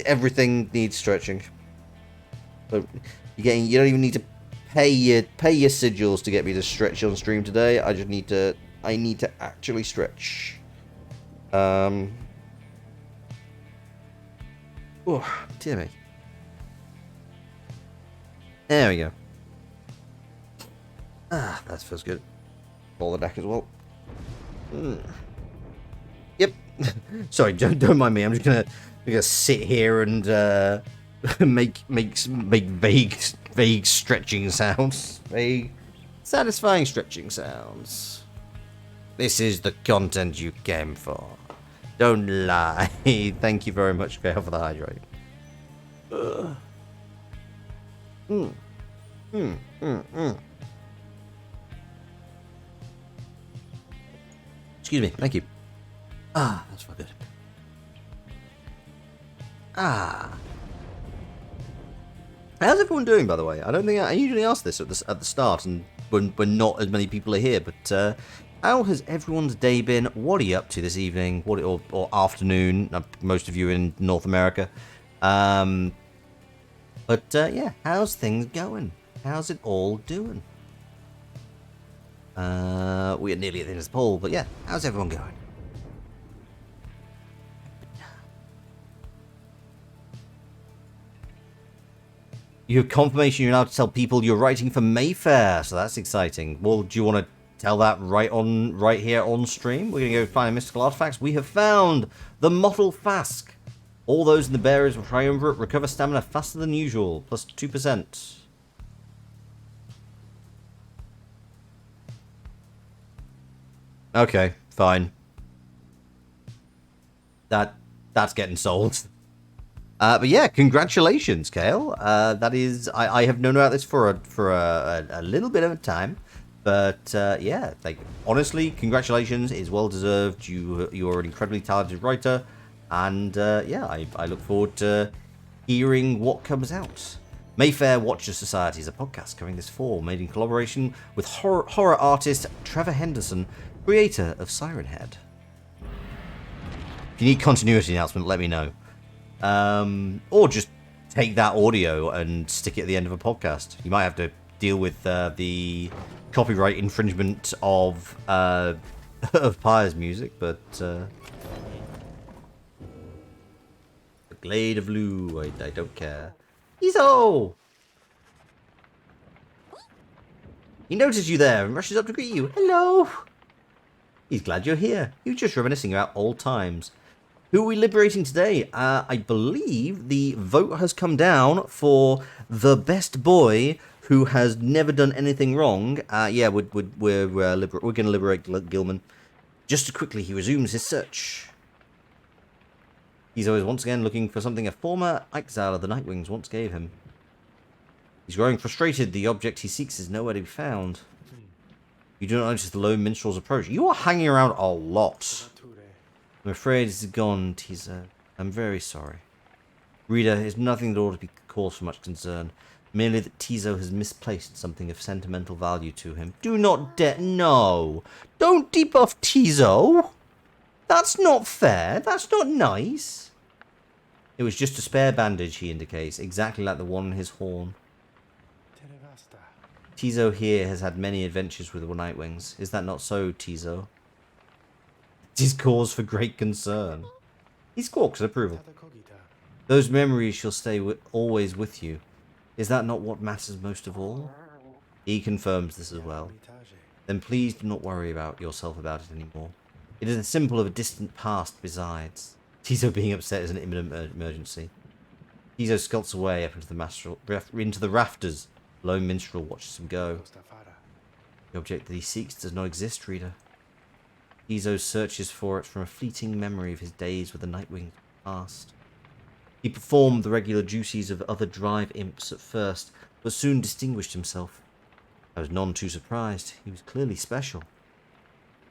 Speaker 1: everything needs stretching. So you don't even need to pay your sigils to get me to stretch on stream today. I need to actually stretch. Oh, dear me. There we go. Ah, that feels good. Roll the deck as well. Yep. Sorry, don't mind me. I'm just gonna sit here and make vague stretching sounds. Vague, satisfying stretching sounds. This is the content you came for. Don't lie. Thank you very much, Kale, for the hydrate. Excuse me. Thank you. Ah, that's so good. Ah. How's everyone doing, by the way? I don't think I usually ask this at the start, and when not as many people are here. But how has everyone's day been? What are you up to this evening? Or afternoon? Most of you in North America. But yeah, how's things going? How's it all doing? We are nearly at the end of the poll, but yeah, how's everyone going? You have confirmation you're allowed to tell people you're writing for Mayfair, so that's exciting. Well, do you want to tell that right here on stream? We're going to go find mystical artifacts. We have found the Mottled Fask. All those in the bearers of Triumvirate recover stamina faster than usual, plus 2%. Okay, fine. That's getting sold. But yeah, congratulations, Kale. That is, I have known about this for a little bit of a time, but yeah, like honestly, congratulations. It's well deserved. You're an incredibly talented writer, and yeah, I look forward to hearing what comes out. Mayfair Watcher Society is a podcast covering this fall, made in collaboration with horror artist Trevor Henderson, creator of Siren Head. If you need continuity announcement, let me know. Or just take that audio and stick it at the end of a podcast. You might have to deal with the copyright infringement of Pyre's music, but the Glade of Lou, I don't care. Izo! He notices you there and rushes up to greet you. Hello! He's glad you're here. He was just reminiscing about old times. Who are we liberating today? I believe the vote has come down for the best boy who has never done anything wrong. Yeah, we're going to liberate Gilman. Just as quickly, he resumes his search. He's always once again looking for something a former exile of the Nightwings once gave him. He's growing frustrated. The object he seeks is nowhere to be found. You do not notice the lone minstrel's approach. You are hanging around a lot. I'm afraid it's gone, Teaser. I'm very sorry. Reader, it's nothing that ought to be cause for much concern. Merely that Tizo has misplaced something of sentimental value to him. Do not no! Don't debuff Tizo! That's not fair. That's not nice. It was just a spare bandage, he indicates, exactly like the one on his horn. Tizo here has had many adventures with the Nightwings. Is that not so, Tizo? It is cause for great concern. He squawks in approval. Those memories shall stay always with you. Is that not what matters most of all? He confirms this as well. Then please do not worry about yourself about it anymore. It is a symbol of a distant past besides. Tizo being upset is an imminent emergency. Tizo skulks away up into the rafters. Lone Minstrel watches him go. The object that he seeks does not exist, reader. Tizo searches for it from a fleeting memory of his days with the Nightwing past. He performed the regular duties of other drive imps at first, but soon distinguished himself. I was none too surprised. He was clearly special.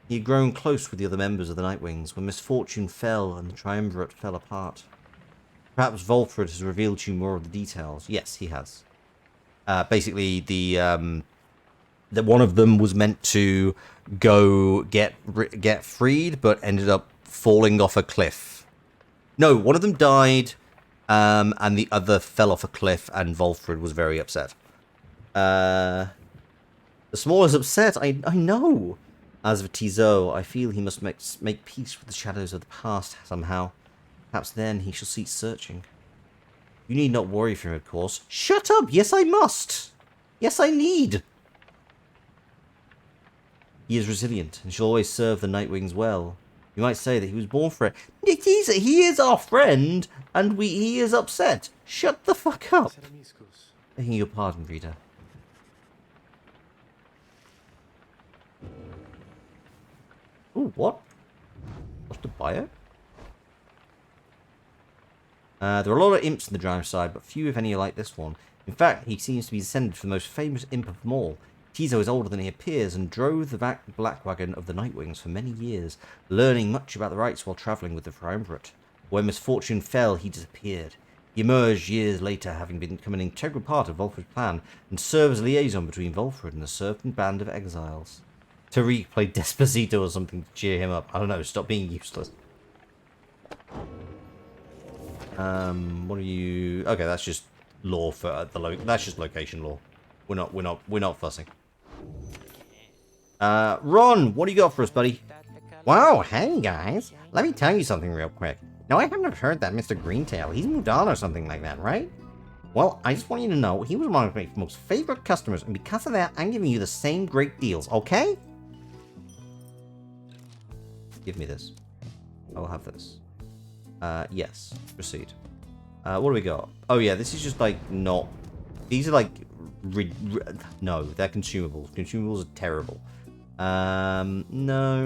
Speaker 1: He had grown close with the other members of the Nightwings when misfortune fell and the triumvirate fell apart. Perhaps Volfred has revealed to you more of the details. Yes, he has. Basically, the one of them was meant to go get freed, but ended up falling off a cliff. No, one of them died, and the other fell off a cliff, and Volfred was very upset. The small is upset, I know. As for Tizo, I feel he must make peace with the shadows of the past somehow. Perhaps then he shall cease searching. You need not worry for him, of course. Shut up! Yes, I must! Yes, I need! He is resilient, and shall always serve the Nightwings well. You might say that he was born for it. He is our friend, and he is upset. Shut the fuck up! Begging your pardon, reader. Ooh, what? What's the bio? There are a lot of imps in the drive side, but few, if any, are like this one. In fact, he seems to be descended from the most famous imp of them all. Tizo is older than he appears and drove the black wagon of the Nightwings for many years, learning much about the rights while travelling with the triumvirate. When misfortune fell, he disappeared. He emerged years later, having become an integral part of Volfred's plan, and served as a liaison between Volfred and the Serpent Band of Exiles. Tariq played Despacito or something to cheer him up. I don't know, stop being useless. What are you? Okay, that's just lore for that's just location lore. We're not fussing. Ron, what do you got for us, buddy? Wow, hey guys. Let me tell you something real quick. Now, I haven't heard that Mr. Greentail, he's moved on or something like that, right? Well, I just want you to know he was one of my most favorite customers, and because of that, I'm giving you the same great deals, okay? Give me this. I'll have this. Yes. Proceed. What do we got? Oh yeah, this is just like not... These are like... No, they're consumables. Consumables are terrible. No.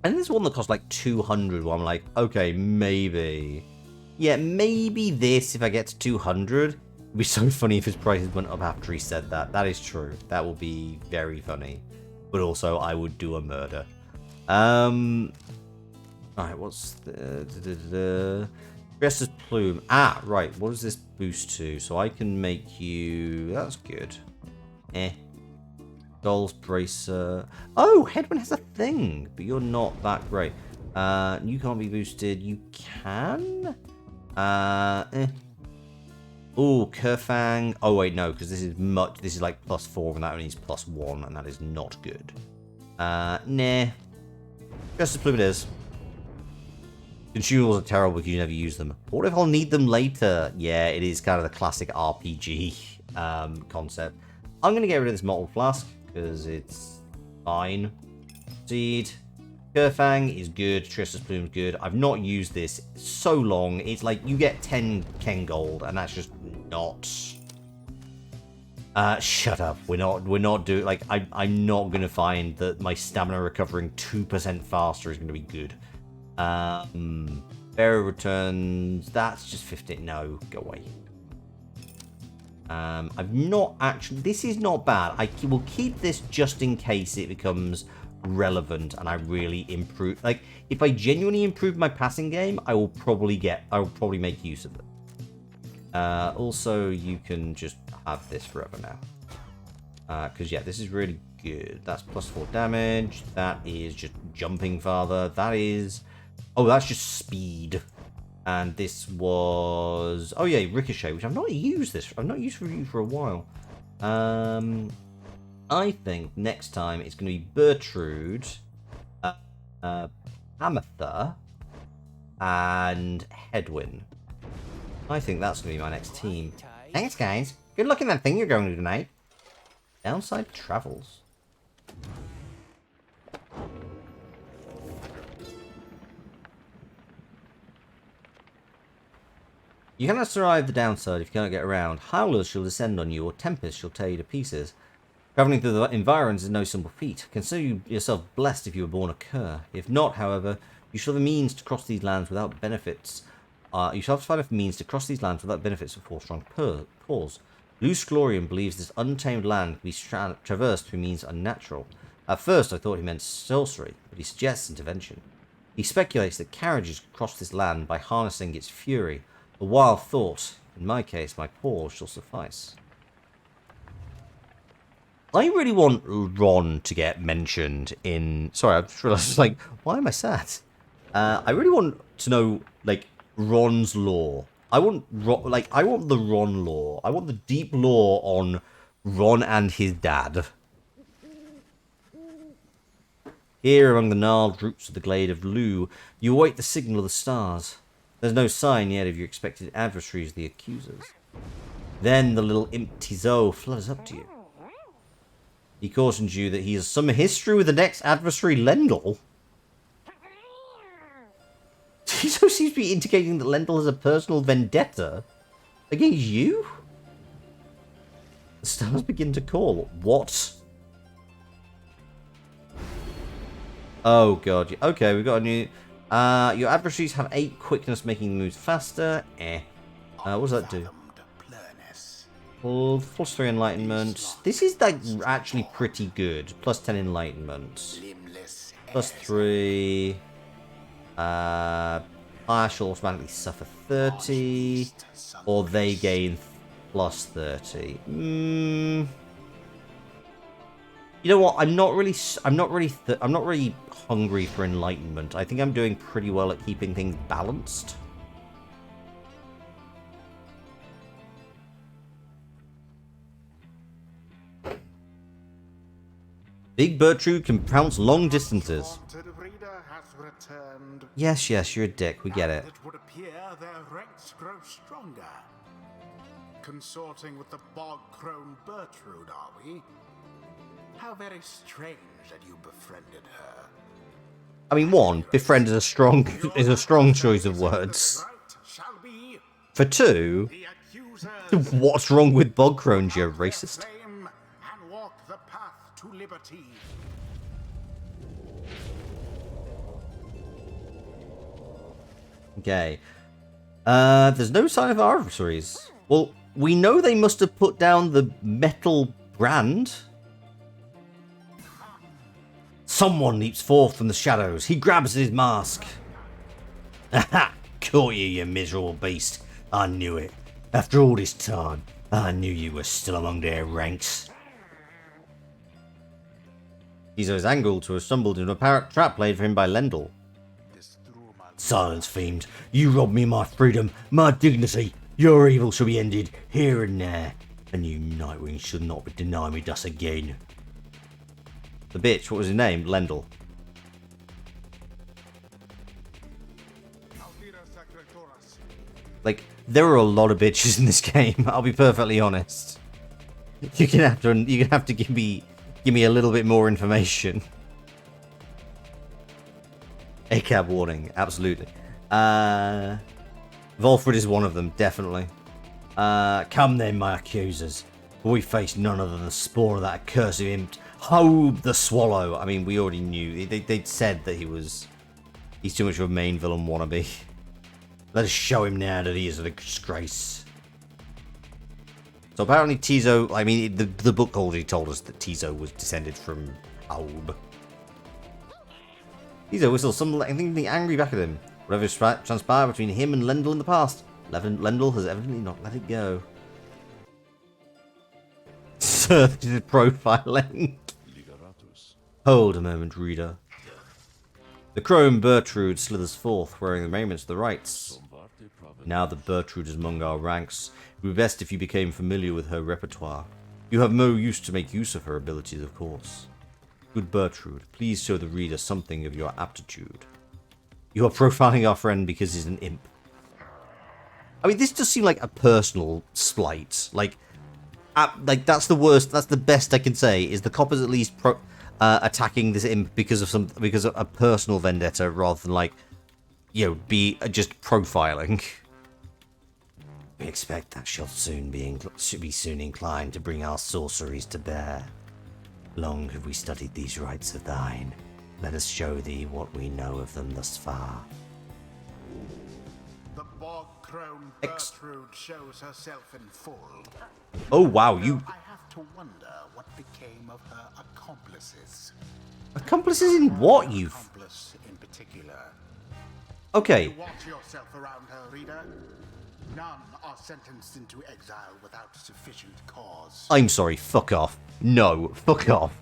Speaker 1: And there's one that costs like 200, where I'm like, okay, maybe. Yeah, maybe this if I get to 200. It'd be so funny if his prices went up after he said that. That is true. That will be very funny. But also, I would do a murder. Alright, what's the... Dresser's Plume. Ah, right. What does this boost to? So I can make you... That's good. Doll's Bracer. Oh, Headwind has a thing. But you're not that great. You can't be boosted. You can? Ooh, Kerfang. Oh, wait, no. Because this is like +4 and that only is +1. And that is not good. Nah. Dresser's Plume it is. Consumables are terrible because you never use them. What if I'll need them later? Yeah, it is kind of the classic RPG concept. I'm going to get rid of this Mottled Flask because it's fine. Seed. Kerfang is good. Trista's Plume's good. I've not used this so long. It's like you get 10 Ken Gold, and that's just not... shut up. We're not doing... Like, I'm not going to find that my stamina recovering 2% faster is going to be good. Pharaoh returns. That's just 15. No, go away. I've not actually... This is not bad. I will keep this just in case it becomes relevant and I really improve. Like, if I genuinely improve my passing game, I will probably make use of it. Also, you can just have this forever now. Because, yeah, this is really good. That's +4 damage. That is just jumping farther. That is... Oh, that's just speed. And this was... Oh, yeah, Ricochet, which I've not used this. I've not used for you for a while. I think next time it's going to be Bertrude, Amatha, and Hedwyn. I think that's going to be my next team. Thanks, guys. Good luck in that thing you're going to tonight. Downside travels. You cannot survive the downside if you cannot get around. Howlers shall descend on you, or Tempest shall tear you to pieces. Travelling through the environs is no simple feat. Consider yourself blessed if you were born a cur. If not, however, you shall have the means to cross these lands without benefits. You shall have to find a means to cross these lands without benefits of 4 strong paws. Luce Glorian believes this untamed land can be traversed through means unnatural. At first, I thought he meant sorcery, but he suggests intervention. He speculates that carriages could cross this land by harnessing its fury. A wild thought. In my case, my paws shall suffice. I really want Ron to get mentioned in... Sorry, I just realised, like, why am I sad? I really want to know, like, Ron's lore. I want the Ron lore. I want the deep lore on Ron and his dad. Here, among the gnarled roots of the glade of Lu, you await the signal of the stars. There's no sign yet of your expected adversaries, the accusers. Then the little imp Tizo flutters up to you. He cautions you that he has some history with the next adversary, Lendl. Tizo seems to be indicating that Lendl has a personal vendetta against you? The stars begin to call. What? Oh god. Okay, we've got a new... your adversaries have 8 quickness, making them move faster. What does that do? +3 enlightenment. This is like actually pretty good. +10 enlightenment. +3. I shall automatically suffer 30, or they gain +30. You know what? I'm not really hungry for enlightenment. I think I'm doing pretty well at keeping things balanced. Big Bertrude can pounce long distances. Yes, you're a dick. We get it.
Speaker 2: It would appear their ranks grow stronger. Consorting with the bog-crone Bertrude, are we? How very strange that you befriended her.
Speaker 1: I mean, one, befriend is a strong choice of words. For 2, what's wrong with bog-crones, you racist?
Speaker 2: And walk the path to liberty.
Speaker 1: Okay. There's no sign of our adversaries. Well, we know they must have put down the metal brand. Someone leaps forth from the shadows. He grabs his mask. Aha! Caught you, you miserable beast. I knew it. After all this time, I knew you were still among their ranks. Tizo's angled to have stumbled into a parrot trap laid for him by Lendl. Silence, fiend. You robbed me of my freedom, my dignity. Your evil shall be ended here and now. And you Nightwing should not be denying me thus again. The bitch, what was his name? Lendl. Like, there are a lot of bitches in this game, I'll be perfectly honest. You're gonna have to give me a little bit more information. ACAB warning, absolutely. Volfred is one of them, definitely. Come then, my accusers. We face none other than the spawn of that accursed imp, Hobe the Swallow. I mean, we already knew. They'd said that he's too much of a main villain wannabe. Let us show him now that he is a disgrace. So apparently Tizo, I mean, the book already told us that Tizo was descended from Hobe. Tizo was still anything angry back at him. Whatever transpired between him and Lendl in the past, Lendl has evidently not let it go. Surface profiling. Hold a moment, reader. The crone Bertrude slithers forth, wearing the raiments of the rites. Now that Bertrude is among our ranks, it would be best if you became familiar with her repertoire. You have no use to make use of her abilities, of course. Good Bertrude, please show the reader something of your aptitude. You are profiling our friend because he's an imp. I mean, this does seem like a personal slight. Like that's the worst. That's the best I can say. Is the coppers at least attacking this imp because of a personal vendetta rather than like, you know, be just profiling. We expect that she'll soon be inclined to bring our sorceries to bear. Long have we studied these rites of thine. Let us show thee what we know of them thus far.
Speaker 2: The bog crone Bertrude shows herself in full.
Speaker 1: Oh wow, you.
Speaker 2: I have to wonder what became of her accomplices.
Speaker 1: Accomplices in what, you?
Speaker 2: Accomplice in particular.
Speaker 1: Okay.
Speaker 2: You watch yourself around her, reader. None are sentenced into exile without sufficient cause.
Speaker 1: I'm sorry, fuck off. No, fuck off.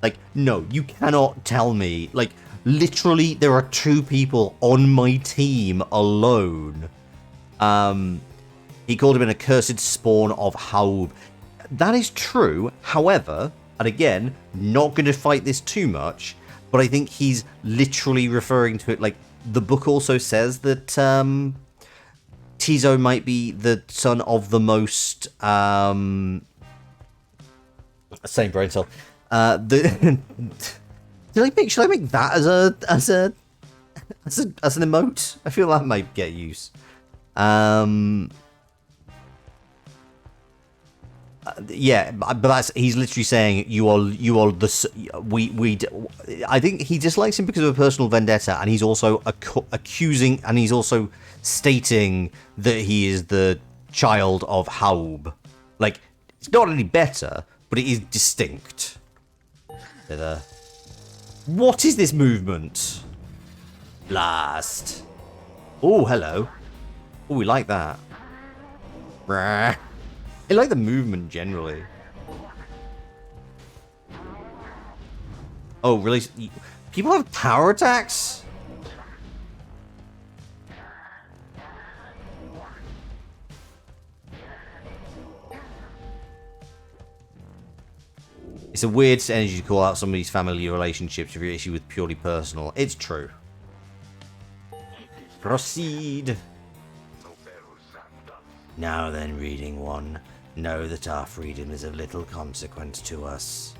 Speaker 1: Like, no, you cannot tell me. Like, literally, there are 2 people on my team alone. He called him an accursed spawn of Hobe. That is true. However, and again, not going to fight this too much, but I think he's literally referring to it. Like, the book also says that Tizo might be the son of the most same brain cell. Should I make that as an emote? I feel that might get use. Yeah, but he's literally saying you are the I think he dislikes him because of a personal vendetta, and he's also accusing, and he's also stating that he is the child of Hobe. Like, it's not any better, but it is distinct. What is this movement? Blast. Oh, hello. Oh, we like that. I like the movement generally. Oh, really? People have power attacks? It's a weird energy to call out somebody's family relationships if you're issue with purely personal. It's true. Proceed. Now then, reading one, know that our freedom is of little consequence to us.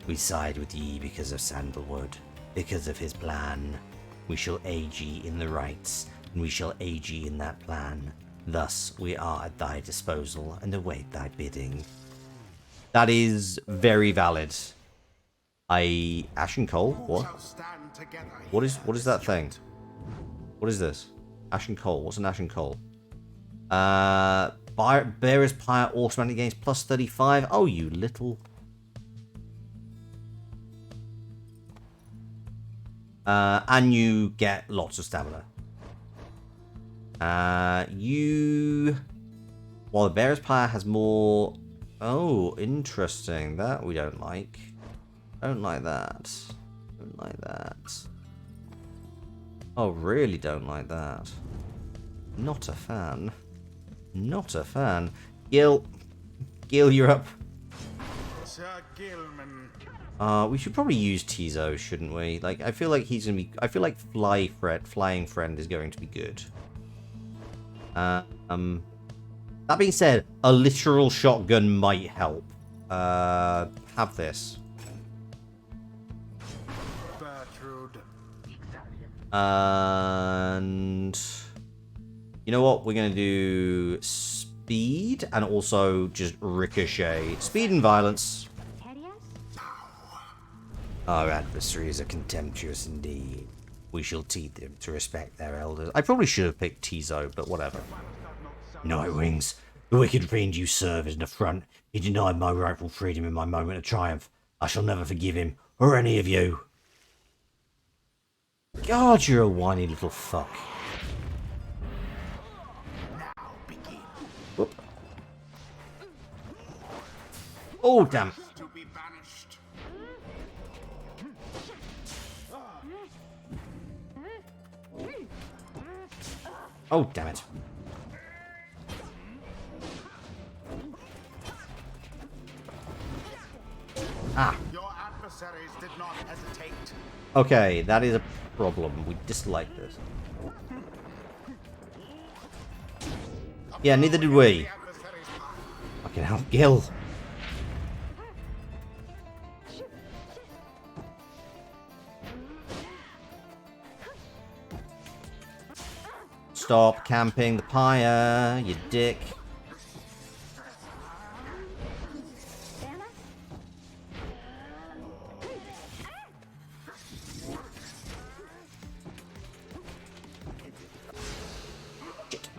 Speaker 1: We side with ye because of Sandalwood, because of his plan. We shall aid ye in the rites, and we shall aid ye in that plan. Thus we are at thy disposal, and await thy bidding. That is very valid. Ashen Coal? What? What is that thing? What is this? Ashen Coal. What's an Ashen Coal? Bearer's Pyre automatically gains plus 35. Oh, you little. And you get lots of stamina. While the Bearer's Pyre has more. Oh, interesting. That we don't like. Don't like that. Don't like that. Oh, really don't like that. Not a fan. Not a fan. Gil, you're up.
Speaker 2: Sir Gilman.
Speaker 1: We should probably use Tizo, shouldn't we? Like, I feel like he's gonna be. I feel like Flying Friend is going to be good. That being said, a literal shotgun might help. Have this.
Speaker 2: Bertrude.
Speaker 1: And you know what? We're going to do speed and also just ricochet. Speed and violence. Our adversaries are contemptuous indeed. We shall teach them to respect their elders. I probably should have picked Tizo, but whatever. Nightwings, the wicked fiend you serve is an affront. He denied my rightful freedom in my moment of triumph. I shall never forgive him, or any of you. God, you're a whiny little fuck.
Speaker 2: Now begin.
Speaker 1: Whoop. Oh, damn.
Speaker 2: To be banished.
Speaker 1: Oh, damn it. Ah.
Speaker 2: Your adversaries did not hesitate.
Speaker 1: Okay, that is a problem. We dislike this. Yeah, neither did we.
Speaker 2: The adversaries
Speaker 1: Fucking hell, Gil. Stop camping the pyre, you dick.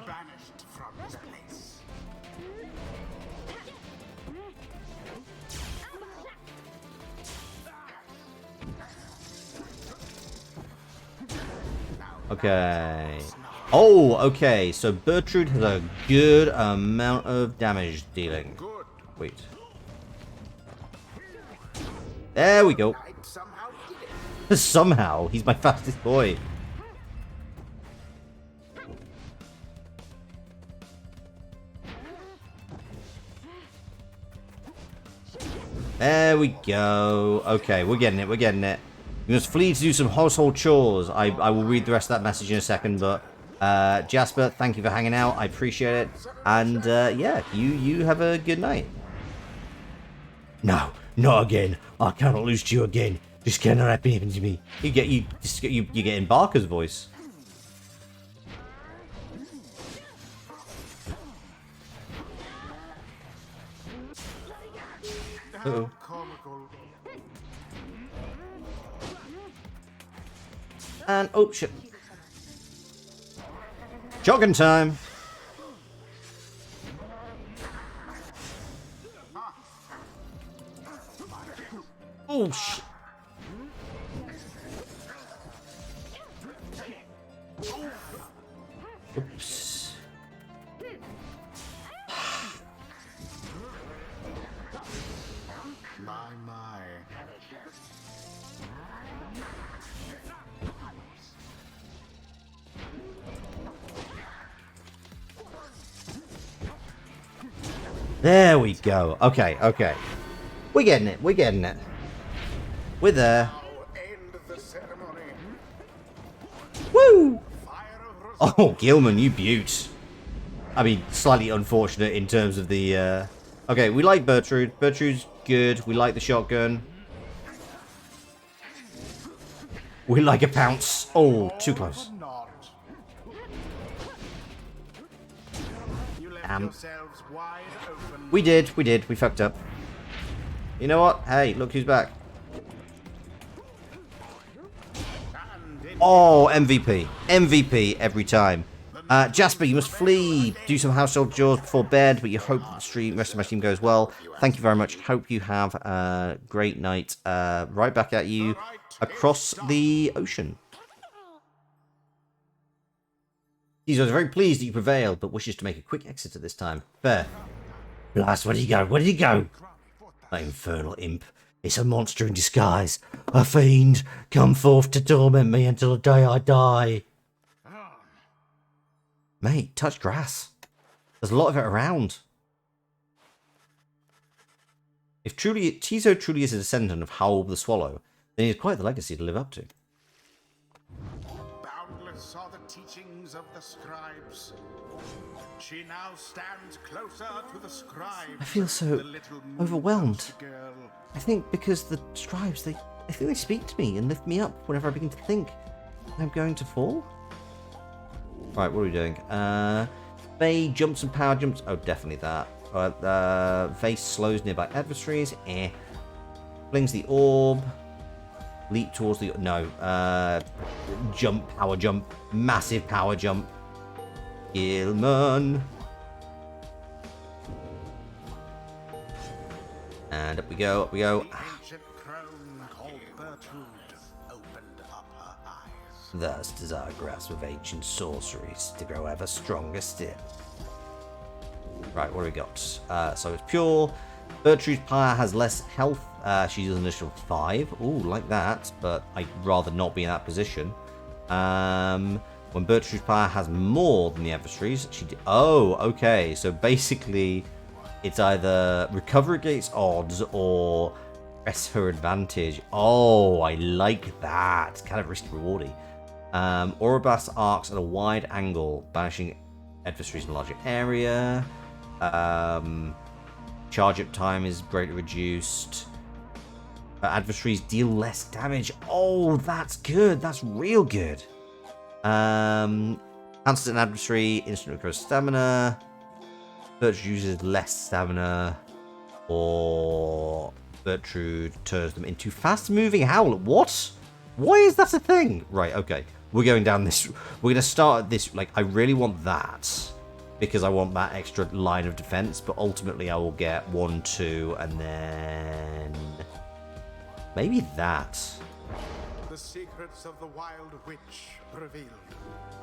Speaker 2: banished from this place.
Speaker 1: Okay. Oh, okay. So Bertrude has a good amount of damage dealing.
Speaker 2: Good.
Speaker 1: Wait. There we go.
Speaker 2: I somehow did it.
Speaker 1: Somehow, he's my fastest boy. There we go. Okay, we're getting it. We're getting it. We must flee to do some household chores. I will read the rest of that message in a second, but Jasper, thank you for hanging out. I appreciate it. And yeah, you have a good night. No, not again. I cannot lose to you again. This cannot happen to me. You get in Barker's voice. Uh-oh.
Speaker 2: Comical.
Speaker 1: And oh shit. Shotgun time. Oh shit. Oops.
Speaker 2: My.
Speaker 1: There we go. Okay, okay. We're getting it. We're getting it. We're there.
Speaker 2: Now end the ceremony.
Speaker 1: Woo!
Speaker 2: Fire of
Speaker 1: Oh, Gilman, you beaut. I mean, slightly unfortunate in terms of the... Okay, we like Bertrude. Bertrude's good. We like the shotgun. We like a pounce. Oh, too close.
Speaker 2: not. You left
Speaker 1: Damn.
Speaker 2: yourselves wide open.
Speaker 1: We did. We did. We fucked up. You know what? Hey, look who's back.
Speaker 2: And in
Speaker 1: Oh, MVP. MVP every time. Jasper, you must flee. Do some household chores before bed, but you hope the rest of my team goes well. Thank you very much. Hope you have a great night. Right back at you across the ocean. He was very pleased that you prevailed, but wishes to make a quick exit at this time. Fair. Blast, where did he go? Where did he go? That infernal imp. It's a monster in disguise. A fiend. Come forth to torment me until the day I die. Mate, touch grass. There's a lot of it around. If Tizo truly is a descendant of Howl the Swallow, then he has quite the legacy to live up to.
Speaker 2: boundless are the teachings of the scribes. She now stands closer to the scribes.
Speaker 1: I feel so
Speaker 2: the little
Speaker 1: overwhelmed.
Speaker 2: girl.
Speaker 1: I think because the scribes, I think they speak to me and lift me up whenever I begin to think. I'm going to fall? Right, what are we doing? Vey jumps and power jumps. Oh, definitely that. Vey slows nearby adversaries. Flings the orb. Leap towards the... No. Jump, power jump. Massive power jump. Gilman. And up we go, up we go.
Speaker 2: The ancient crone called Bertrude opened up her eyes.
Speaker 1: Thus does our grasp of ancient sorceries to grow ever stronger still. Right, what do we got? So it's pure. Bertrude's Pyre has less health. She does an initial 5. Ooh, like that, but I'd rather not be in that position. When Bertrude's Pyre has more than the adversaries, oh, okay. So basically, it's either recover against odds or press her advantage. Oh, I like that. It's kind of risky rewardy. Orobas arcs at a wide angle, banishing adversaries in a larger area. Charge up time is greatly reduced. Adversaries deal less damage. Oh, that's good. That's real good. Cancels an adversary, instant recovers stamina. Bertrude uses less stamina, or Bertrude turns them into fast-moving Howlet. What? Why is that a thing? Right, okay. We're going down this... We're going to start at this... Like, I really want that, because I want that extra line of defense, but ultimately I will get 1, 2, and then... Maybe that.
Speaker 2: The secrets of the Wild Witch revealed.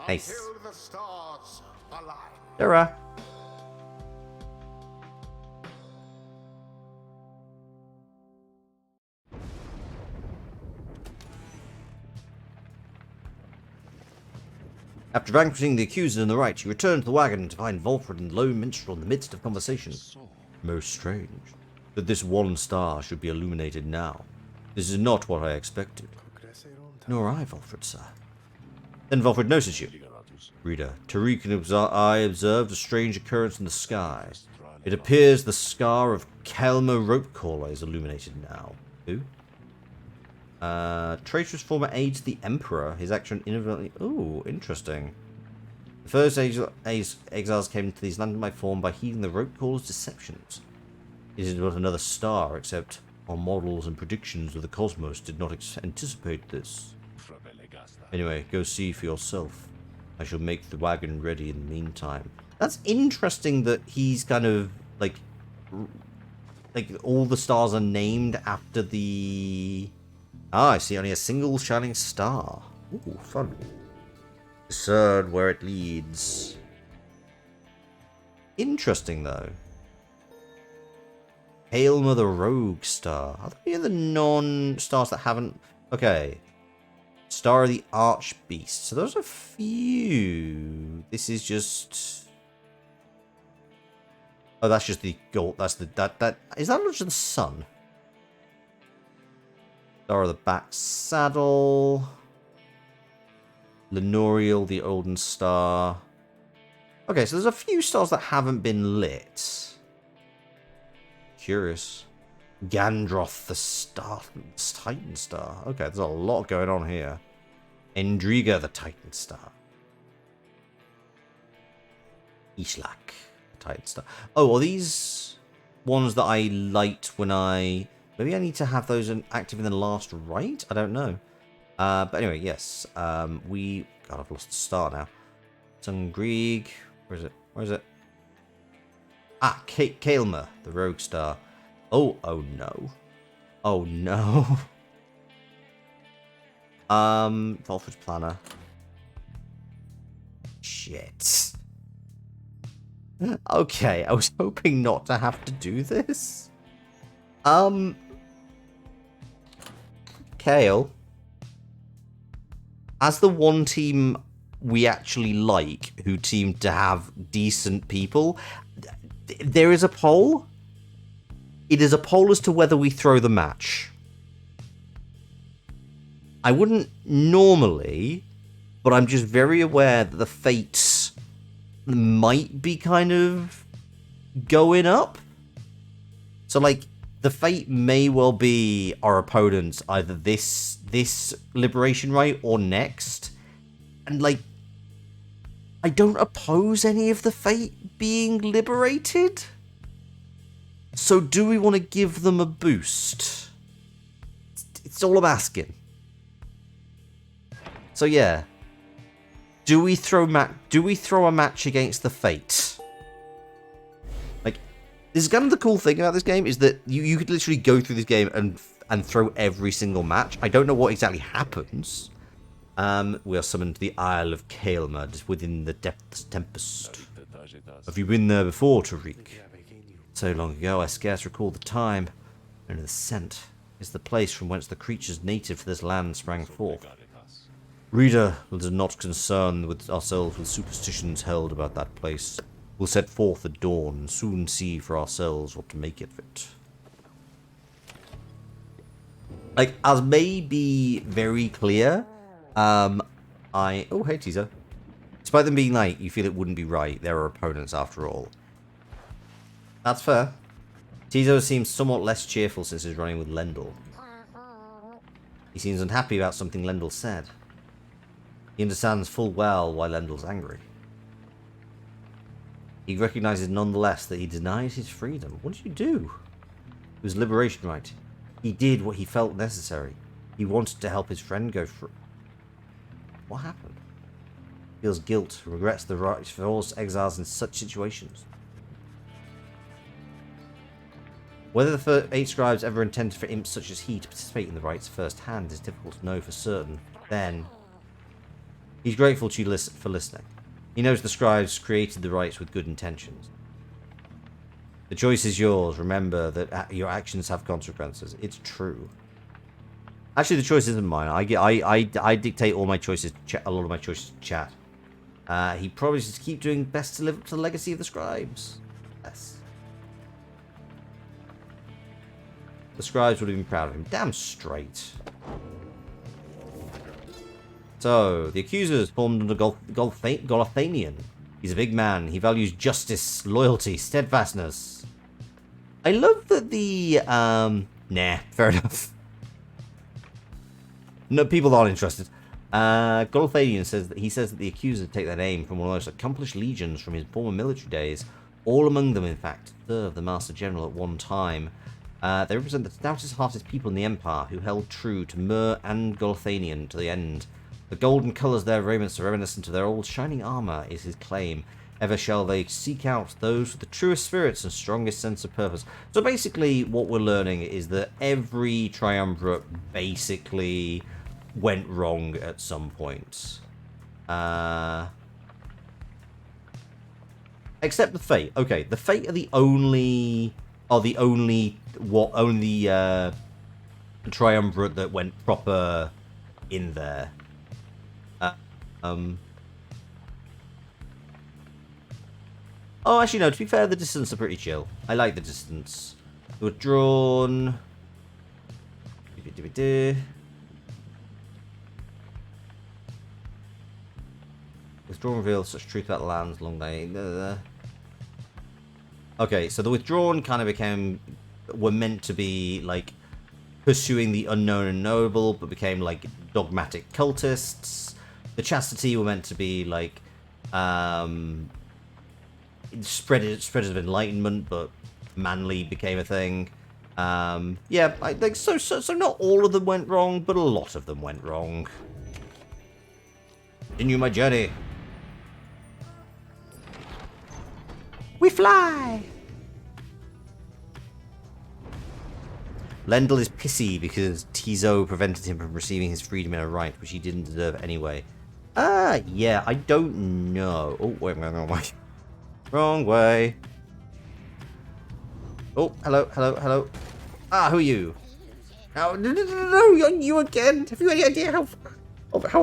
Speaker 1: Nice.
Speaker 2: Until the stars align.
Speaker 1: Hurrah. After vanquishing the accuser in the right, you return to the wagon to find Volfred and the lone minstrel in the midst of conversation. Most strange that this one star should be illuminated now. This is not what I expected. Nor I, Volfred, sir. Then Volfred notices you. Reader, Tariq and I observed a strange occurrence in the sky. It appears the scar of Kelmer Ropecaller is illuminated now. Who? Traitorous former aide to the Emperor. His action inadvertently... Ooh, interesting. The first exiles came to these lands in my form by heeding the Ropecaller's deceptions. It is but another star, except our models and predictions of the cosmos did not anticipate this. Anyway, go see for yourself. I shall make the wagon ready in the meantime. That's interesting that he's kind of, like all the stars are named after the... Ah, I see only a single shining star. Ooh, fun. Discern where it leads. Interesting, though. Hailmer the Rogue Star. Are there any of the non-stars that haven't... Okay. Star of the Archbeast. So there's a few. This is just... Oh, that's just the gold. That's the... That is that not just the sun? Star of the Back Saddle. Lenorial, the Olden Star. Okay, so there's a few stars that haven't been lit. Curious. Gandroth, the Titan Star. Okay, there's a lot going on here. Endriga, the Titan Star. Ishlak, the Titan Star. Oh, are these ones that I light when I... Maybe I need to have those active in the last right? I don't know. But anyway, yes. God, I've lost the star now. Tungrieg. Where is it? Where is it? Ah, Kaelmer, the Rogue Star. Oh no. Oh no. Volfred's Planner. Shit. Okay, I was hoping not to have to do this. Kale. As the one team we actually like, who seem to have decent people, there is a poll. It is a poll as to whether we throw the match. I wouldn't normally, but I'm just very aware that the fates might be kind of going up. So, like, the fate may well be our opponents either this Liberation Rite or next. And, like, I don't oppose any of the fate being liberated. So do we want to give them a boost? It's all I'm asking. So yeah. Do we throw a match against the fate? Like, this is kind of the cool thing about this game, is that you could literally go through this game and throw every single match. I don't know what exactly happens. We are summoned to the Isle of Kaelma, just within the depths Tempest. Have you been there before, Tariq? So long ago, I scarce recall the time. Only the scent is the place from whence the creatures native to this land sprang forth. Reader, let us not concern with ourselves with superstitions held about that place. We'll set forth at dawn and soon see for ourselves what to make of it. Like, as may be very clear, oh, hey, Tizo. Despite them being like, you feel it wouldn't be right, there are opponents after all. That's fair. Tizo seems somewhat less cheerful since his running with Lendl. He seems unhappy about something Lendl said. He understands full well why Lendl's angry. He recognizes nonetheless that he denied his freedom. What did you do? It was liberation, right? He did what he felt necessary. He wanted to help his friend go through. What happened? He feels guilt, regrets the right for forced exiles in such situations. Whether the 8 scribes ever intended for imps such as he to participate in the rites firsthand is difficult to know for certain. Then, he's grateful to you for listening. He knows the scribes created the rites with good intentions. The choice is yours. Remember that your actions have consequences. It's true. Actually, the choice isn't mine. I dictate all my choices. A lot of my choices to chat. He probably just keep doing best to live up to the legacy of the scribes. Yes. The scribes would have been proud of him. Damn straight. So, the accuser is formed under Golothanian. He's a big man. He values justice, loyalty, steadfastness. I love that the, nah, fair enough. No, people aren't interested. Golothanian says that the accuser take their name from one of the most accomplished legions from his former military days. All among them, in fact, served the Master General at one time. They represent the stoutest-hearted people in the Empire who held true to Myr and Golothanian to the end. The golden colours of their raiments are reminiscent of their old shining armour, is his claim. Ever shall they seek out those with the truest spirits and strongest sense of purpose. So basically, what we're learning is that every triumvirate basically went wrong at some point. Except the Fate. Okay, the Fate are the only triumvirate that went proper in there. Oh, actually, no, to be fair, the distance are pretty chill. I like the distance. Withdrawn. Withdrawn reveals such truth about the lands long day. Okay, so the withdrawn kind of were meant to be, like, pursuing the unknown and knowable, but became, like, dogmatic cultists. The chastity were meant to be, like, spreaders of enlightenment, but manly became a thing. Yeah, so not all of them went wrong, but a lot of them went wrong. Continue my journey. We fly! Lendl is pissy because Tizo prevented him from receiving his freedom in a right, which he didn't deserve anyway. Yeah, I don't know. Oh, wait, wrong way. Wrong way. Oh, hello. Who are you? Oh, no, you again. Have you any idea how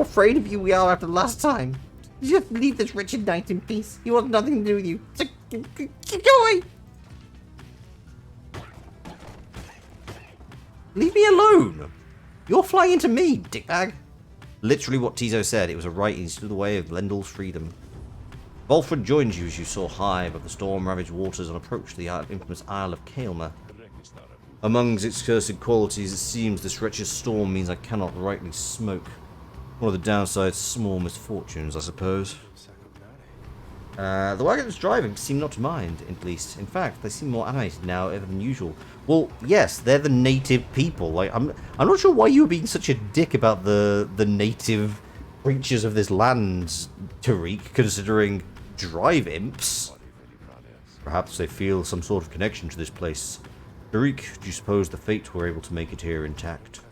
Speaker 1: afraid of you we are after the last time? Just leave this wretched knight in peace. He wants nothing to do with you. So, go away. Leave me alone. You're flying into me, dickbag. Literally what Tizo said. It was a right he stood in the way of Lendl's freedom. Volfred joins you as you soar high above the storm-ravaged waters and approach the infamous Isle of Kaelma. Amongst its cursed qualities, it seems this wretched storm means I cannot rightly smoke. One of the downside's small misfortunes, I suppose. The wagons driving seem not to mind, at least. In fact, they seem more animated now ever than usual. Well, yes, they're the native people. Like, I'm not sure why you were being such a dick about the native creatures of this land, Tariq, considering drive imps. Perhaps they feel some sort of connection to this place. Tariq, do you suppose the fate were able to make it here intact?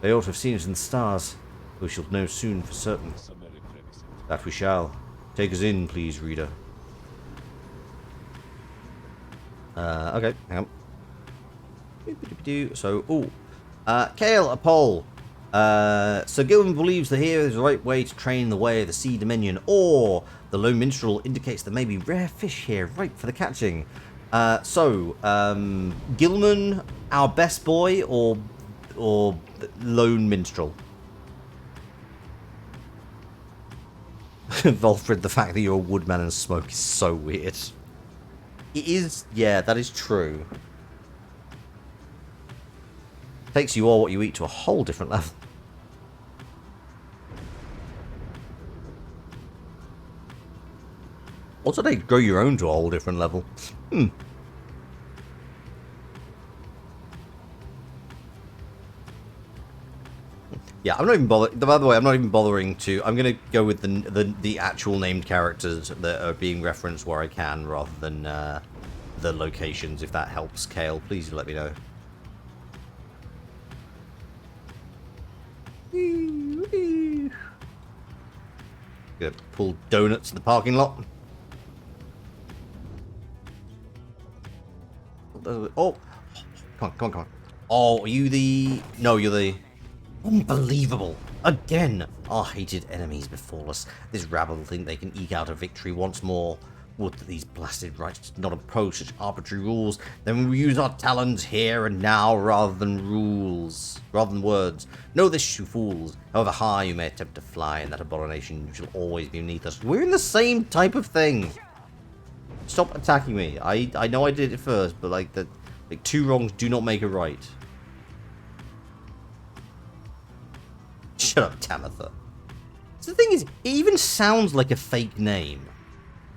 Speaker 1: They ought to have seen it in the stars. We shall know soon for certain. That we shall. Take us in, please, reader. Okay, hang on. So, Kale, a poll. So Gilman believes that here is the right way to train the way of the Sea Dominion, or the Lone Minstrel indicates there may be rare fish here, ripe for the catching. Gilman, our best boy, or Lone Minstrel? Volfred, the fact that you're a woodman and smoke is so weird. It is, yeah, that is true. Takes you all what you eat to a whole different level. Also, they grow your own to a whole different level. Yeah, I'm not even bothering. By the way, I'm not even bothering to. I'm gonna go with the actual named characters that are being referenced where I can, rather than the locations. If that helps, Kale, please let me know. Gonna pull donuts in the parking lot. Oh, come on. Oh, are you the? No, you're the. Unbelievable! Again! Our hated enemies befall us. This rabble think they can eke out a victory once more. Would that these blasted rights did not impose such arbitrary rules. Then we use our talons here and now rather than words. Know this, you fools. However high you may attempt to fly in that abomination, you shall always be beneath us. We're in the same type of thing. Stop attacking me. I know I did it first, but like two wrongs do not make a right. Shut up, Tamatha. So the thing is, it even sounds like a fake name.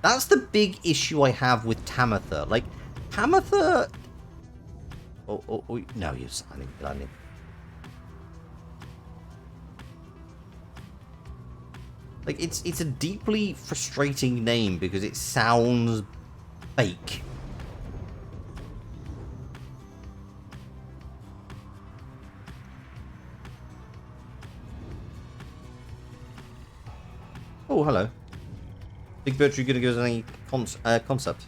Speaker 1: That's the big issue I have with Tamatha. Like, Tamatha... Oh, no, you're signing. Like, it's a deeply frustrating name because it sounds fake. Oh, hello. Big Bertrude gonna give us any concept?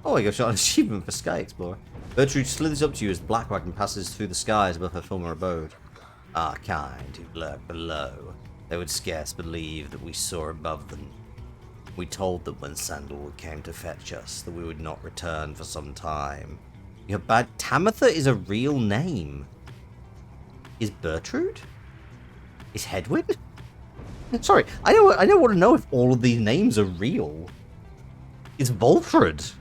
Speaker 1: Oh, I got shot an achievement for Sky Explorer. Bertrude slithers up to you as the Black Wagon passes through the skies above her former abode. Our kind who lurk below. They would scarce believe that we soar above them. We told them when Sandalwood came to fetch us that we would not return for some time. Your bad Tamatha is a real name. Is Bertrude? Is Hedwyn? Sorry, I don't want to know if all of these names are real. It's Volfred.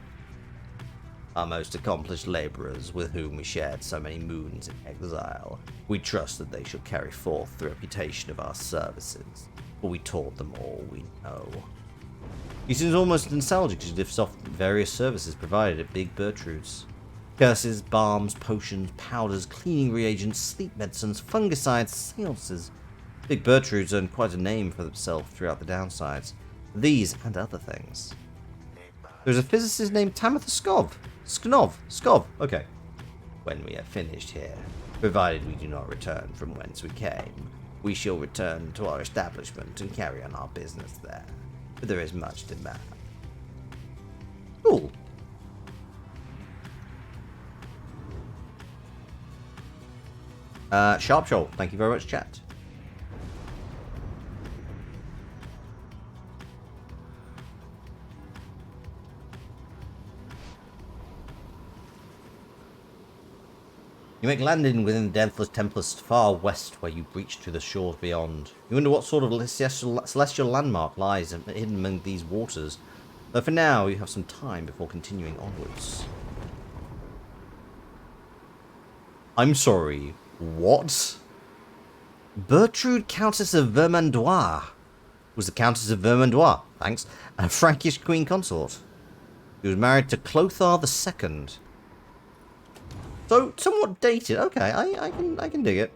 Speaker 1: Our most accomplished labourers, with whom we shared so many moons in exile. We trust that they shall carry forth the reputation of our services, for we taught them all we know. He seems almost nostalgic as he lifts off various services provided at Big Bertrude's. Curses, balms, potions, powders, cleaning reagents, sleep medicines, fungicides, seances. Big Bertrude's earned quite a name for himself throughout the downsides. These and other things. There's a physicist named Tamatha Skov. Okay. When we have finished here, provided we do not return from whence we came, we shall return to our establishment and carry on our business there. But there is much demand. Cool. Sharp Shoal, thank you very much, chat. You make landing within the Deathless Tempest far west where you breach to the shores beyond. You wonder what sort of celestial landmark lies hidden among these waters. Though for now, you have some time before continuing onwards. I'm sorry, what? Bertrude, Countess of Vermandois, was the Countess of Vermandois, thanks, and a Frankish queen consort. She was married to Clothar II. So, somewhat dated. Okay, I can dig it.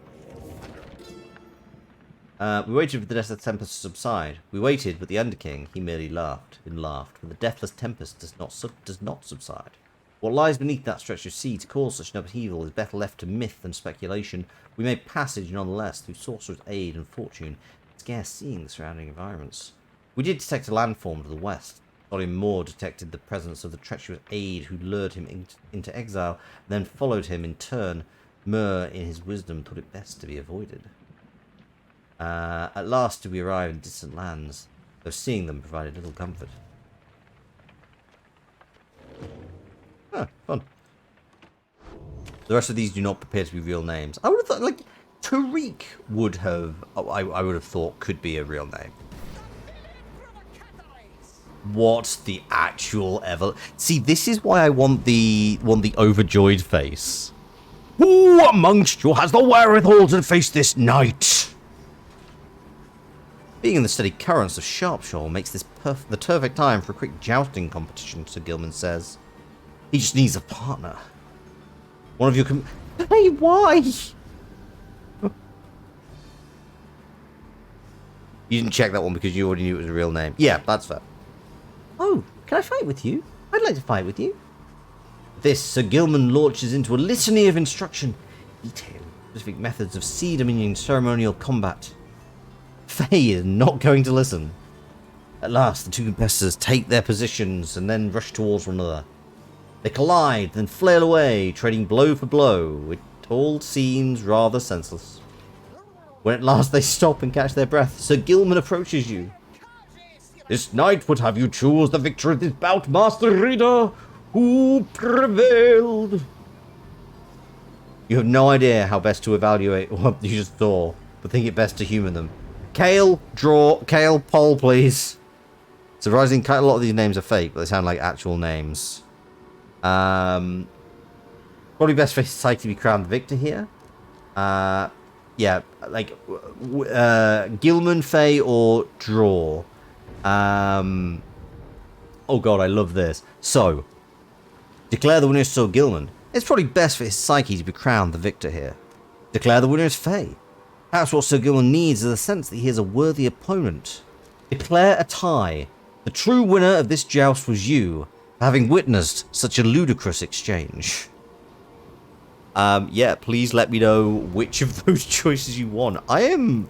Speaker 1: We waited for the deathless tempest to subside. We waited, but the Underking, he merely laughed and laughed. But the deathless tempest does not subside. What lies beneath that stretch of sea to cause such an upheaval is better left to myth than speculation. We made passage nonetheless through sorcerer's aid and fortune, scarce seeing the surrounding environments. We did detect a landform to the west. Colin Moore detected the presence of the treacherous aide who lured him into exile, then followed him in turn. Mur, in his wisdom, thought it best to be avoided. At last did we arrive in distant lands, though seeing them provided little comfort. Oh, fun. The rest of these do not appear to be real names. I would have thought, like, Tariq would have, I would have thought could be a real name. What the actual ever... See, this is why I want the overjoyed face. Who amongst you has the wherewithal to face this night? Being in the steady currents of Sharpshaw makes this the perfect time for a quick jousting competition, Sir Gilman says. He just needs a partner. One of you can... Hey, why? You didn't check that one because you already knew it was a real name. Yeah, that's fair. Oh, can I fight with you? I'd like to fight with you. This, Sir Gilman launches into a litany of instruction, detailing specific methods of Sea Dominion ceremonial combat. Faye is not going to listen. At last, the two competitors take their positions and then rush towards one another. They collide, then flail away, trading blow for blow. It all seems rather senseless. When at last they stop and catch their breath, Sir Gilman approaches you. This night would have you choose the victor of this bout, Master Reader. Who prevailed? You have no idea how best to evaluate what you just saw, but think it best to humour them. Kale, poll, please. Surprising, quite a lot of these names are fake, but they sound like actual names. Probably best for society to be crowned victor here. Yeah, like Gilman, Faye, or draw. Oh god, I love this. So, declare the winner is Sir Gilman. It's probably best for his psyche to be crowned the victor here. Declare the winner is Faye. Perhaps what Sir Gilman needs is a sense that he is a worthy opponent. Declare a tie. The true winner of this joust was you, having witnessed such a ludicrous exchange. Yeah, please let me know which of those choices you want. I'm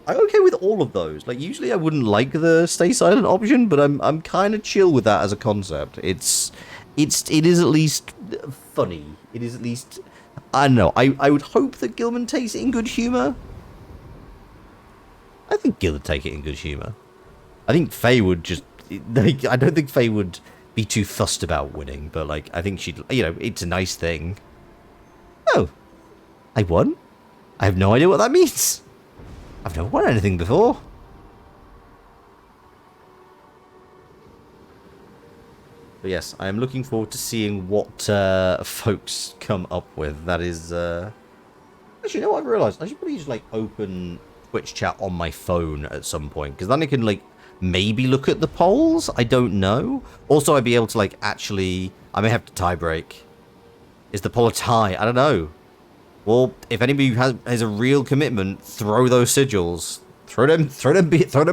Speaker 1: okay with all of those. Like, usually I wouldn't like the stay silent option, but I'm kind of chill with that as a concept. It is at least funny. It is at least, I don't know. I would hope that Gilman takes it in good humor. I think Gil would take it in good humour. I think Faye would just... Like, I don't think Faye would be too fussed about winning, but, like, I think she'd... You know, it's a nice thing. Oh. I won? I have no idea what that means. I've never won anything before. But yes, I am looking forward to seeing what folks come up with. That is... Actually, you know what I've realised? I should probably just, like, open... Twitch chat on my phone at some point, because then I can, like, maybe look at the polls. I don't know. Also, I'd be able to, like, actually... I may have to tie break. Is the poll a tie? I don't know. Well, if anybody has a real commitment, throw those sigils. Throw them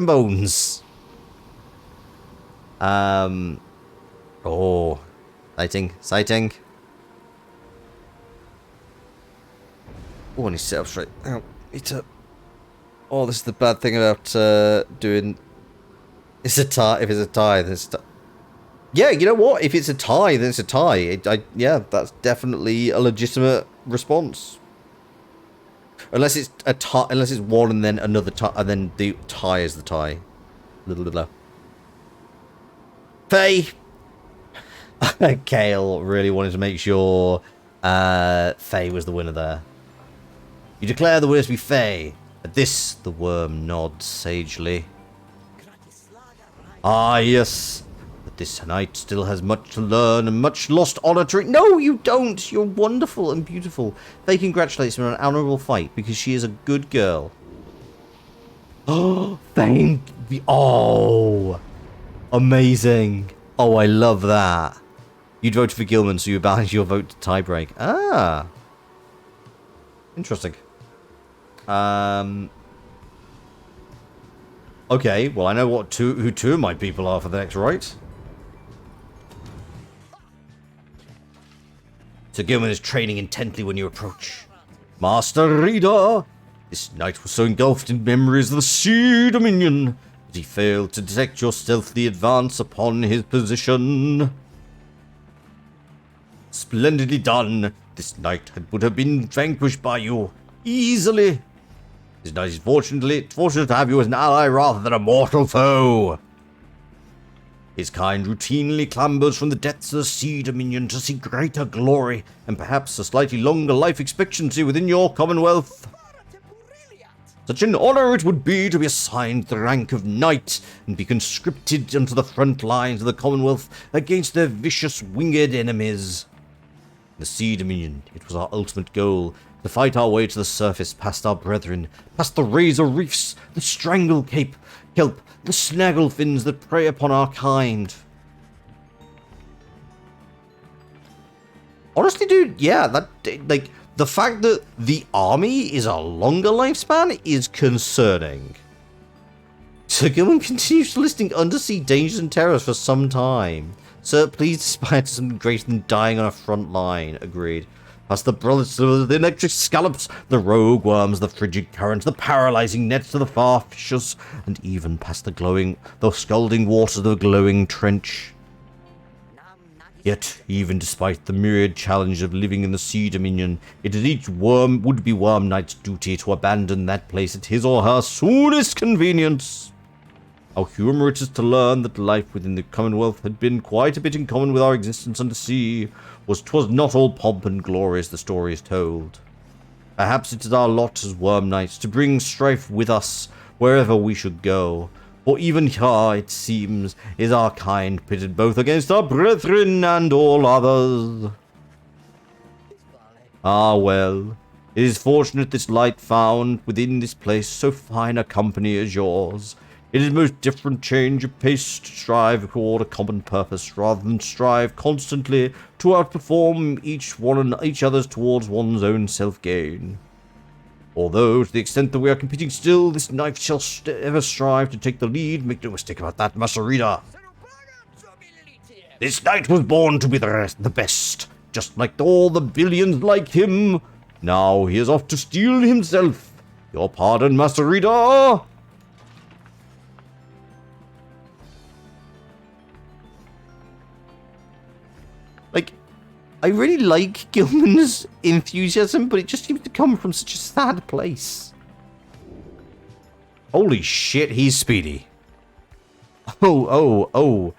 Speaker 1: bones. Oh, sighting. Oh, I need to sit up straight. Oh, it's a... Oh, this is the bad thing about doing... It's a tie. If it's a tie, then it's a tie. Yeah, you know what? If it's a tie, then it's a tie. Yeah, that's definitely a legitimate response. Unless it's a tie, unless it's one and then another tie, and then the tie is the tie. Faye! Kale really wanted to make sure Faye was the winner there. You declare the winner to be Faye. At this, the worm nods sagely. Ah, yes. But this knight still has much to learn and much lost honor to... No, you don't. You're wonderful and beautiful. Faye congratulates me on an honorable fight because she is a good girl. Oh, thank you. Oh, amazing. Oh, I love that. You'd vote for Gilman, so you balance your vote to tiebreak. Ah. Interesting. Okay, well, I know who two of my people are for the next right. Sir Gilman is training intently when you approach. Master Reader! This knight was so engulfed in memories of the Sea Dominion that he failed to detect your stealthy advance upon his position. Splendidly done. This knight would have been vanquished by you easily. This knight is fortunate to have you as an ally rather than a mortal foe. His kind routinely clambers from the depths of the Sea Dominion to seek greater glory and perhaps a slightly longer life expectancy within your commonwealth. Such an honor it would be to be assigned the rank of knight and be conscripted into the front lines of the commonwealth against their vicious winged enemies. The Sea Dominion, it was our ultimate goal, to fight our way to the surface past our brethren, past the razor reefs, the strangle kelp, the snaggle fins that prey upon our kind. Honestly, dude, yeah, that, like, the fact that the army is a longer lifespan is concerning. Sir Gilman continues listing undersea dangers and terrors for some time. Sir, please aspire to something greater than dying on a front line. Agreed. Past the brothers of the electric scallops, the rogue worms, the frigid current, the paralyzing nets of the far fishers, and even past the scalding waters of the glowing trench. Yet, even despite the myriad challenge of living in the Sea Dominion, it is each would-be worm knight's duty to abandon that place at his or her soonest convenience. How humor it is to learn that life within the Commonwealth had been quite a bit in common with our existence under sea. 'Twas not all pomp and glory as the story is told. Perhaps it is our lot as worm knights to bring strife with us wherever we should go. For even here, it seems, is our kind pitted both against our brethren and all others. Ah, well, it is fortunate this light found within this place so fine a company as yours. It is most different change of pace to strive toward a common purpose, rather than strive constantly to outperform each other's towards one's own self-gain. Although, to the extent that we are competing still, this knight shall ever strive to take the lead. Make no mistake about that, Master Reader. This knight was born to be the best, just like all the billions like him. Now he is off to steal himself. Your pardon, Master Reader. Like, I really like Gilman's enthusiasm, but it just seems to come from such a sad place. Holy shit, he's speedy. Oh,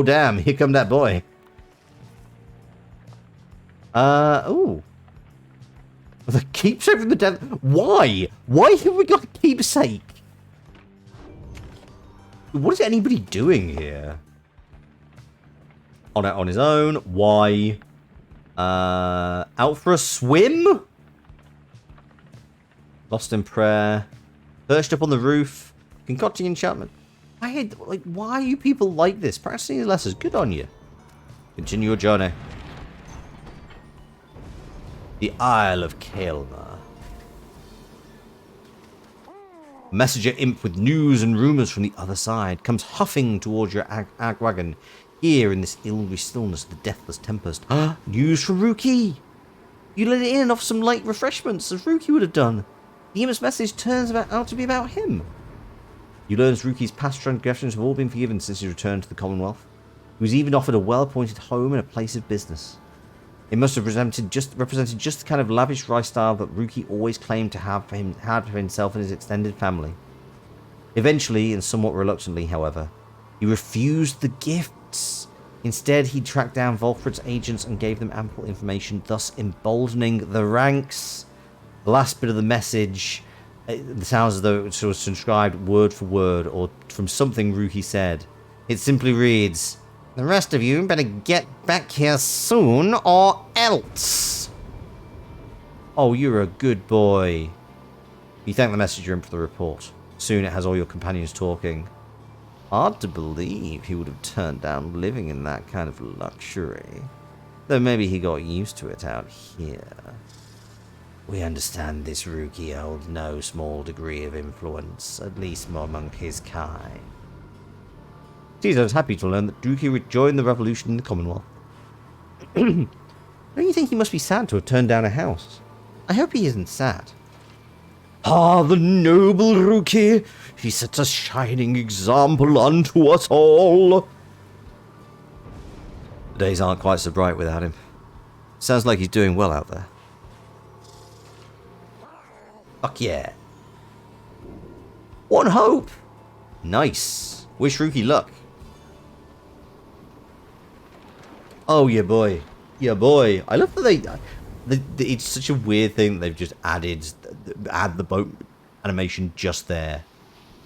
Speaker 1: damn, here come that boy. Oh. The keepsake from the dead. Why? Why have we got a keepsake? What is anybody doing here? On his own. Why? Out for a swim? Lost in prayer. Perched up on the roof. Concocting enchantment. Why are you people like this? Practicing your lessons. Good on you. Continue your journey. The Isle of Kaelma. Messenger imp with news and rumors from the other side comes huffing towards your ag wagon. Here in this illy stillness of the deathless tempest. News from Ruki! You let it in and offer some light refreshments, as Ruki would have done. The imp's message turns out to be about him. You learn Ruki's past transgressions have all been forgiven since he returned to the Commonwealth. He was even offered a well-appointed home and a place of business. It must have represented just the kind of lavish lifestyle that Ruki always claimed to have for himself and his extended family. Eventually, and somewhat reluctantly, however, he refused the gifts. Instead, he tracked down Volfred's agents and gave them ample information, thus emboldening the ranks. The last bit of the message, it sounds as though it was transcribed word for word, or from something Ruki said. It simply reads, "The rest of you better get back here soon, or else." Oh, you're a good boy. You thank the messenger in for the report. Soon it has all your companions talking. Hard to believe he would have turned down living in that kind of luxury. Though maybe he got used to it out here. We understand this rookie holds no small degree of influence, at least among his kind. Caesar is happy to learn that Druki rejoined the revolution in the Commonwealth. Don't you think he must be sad to have turned down a house? I hope he isn't sad. Ah, the noble rookie! He sets a shining example unto us all! The days aren't quite so bright without him. Sounds like he's doing well out there. Fuck yeah. One hope! Nice. Wish rookie luck. Oh, yeah, boy. Yeah, boy. I love that it's such a weird thing that they've just add the boat animation just there.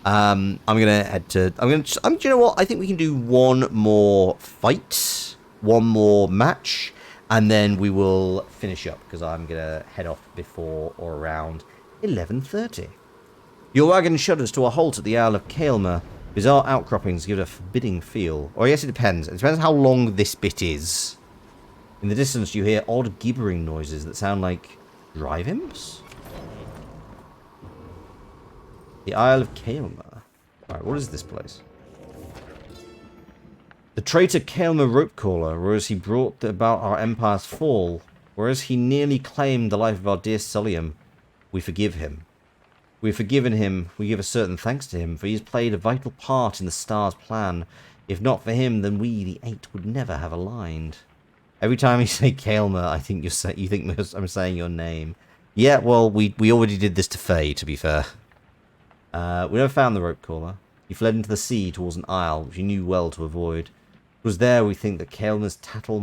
Speaker 1: I'm gonna head to. Do you know what? I think we can do one more fight, one more match, and then we will finish up because I'm gonna head off before or around 11:30. Your wagon shudders to a halt at the Isle of Kaelma. Bizarre outcroppings give it a forbidding feel. Or yes, it depends. It depends how long this bit is. In the distance, you hear odd gibbering noises that sound like drive imps? The Isle of Kaelma. Alright, what is this place? The traitor Kaelma Ropecaller, whereas he brought about our empire's fall, whereas he nearly claimed the life of our dear Sullium, we forgive him. We have forgiven him, we give a certain thanks to him, for he has played a vital part in the Star's plan. If not for him, then we, the Eight, would never have aligned. Every time you say Kaelma, I think you think I'm saying your name. Yeah, well, we already did this to Faye, to be fair. We never found the Ropecaller. He fled into the sea towards an isle, which he knew well to avoid. It was there we think that Kaelma's tattered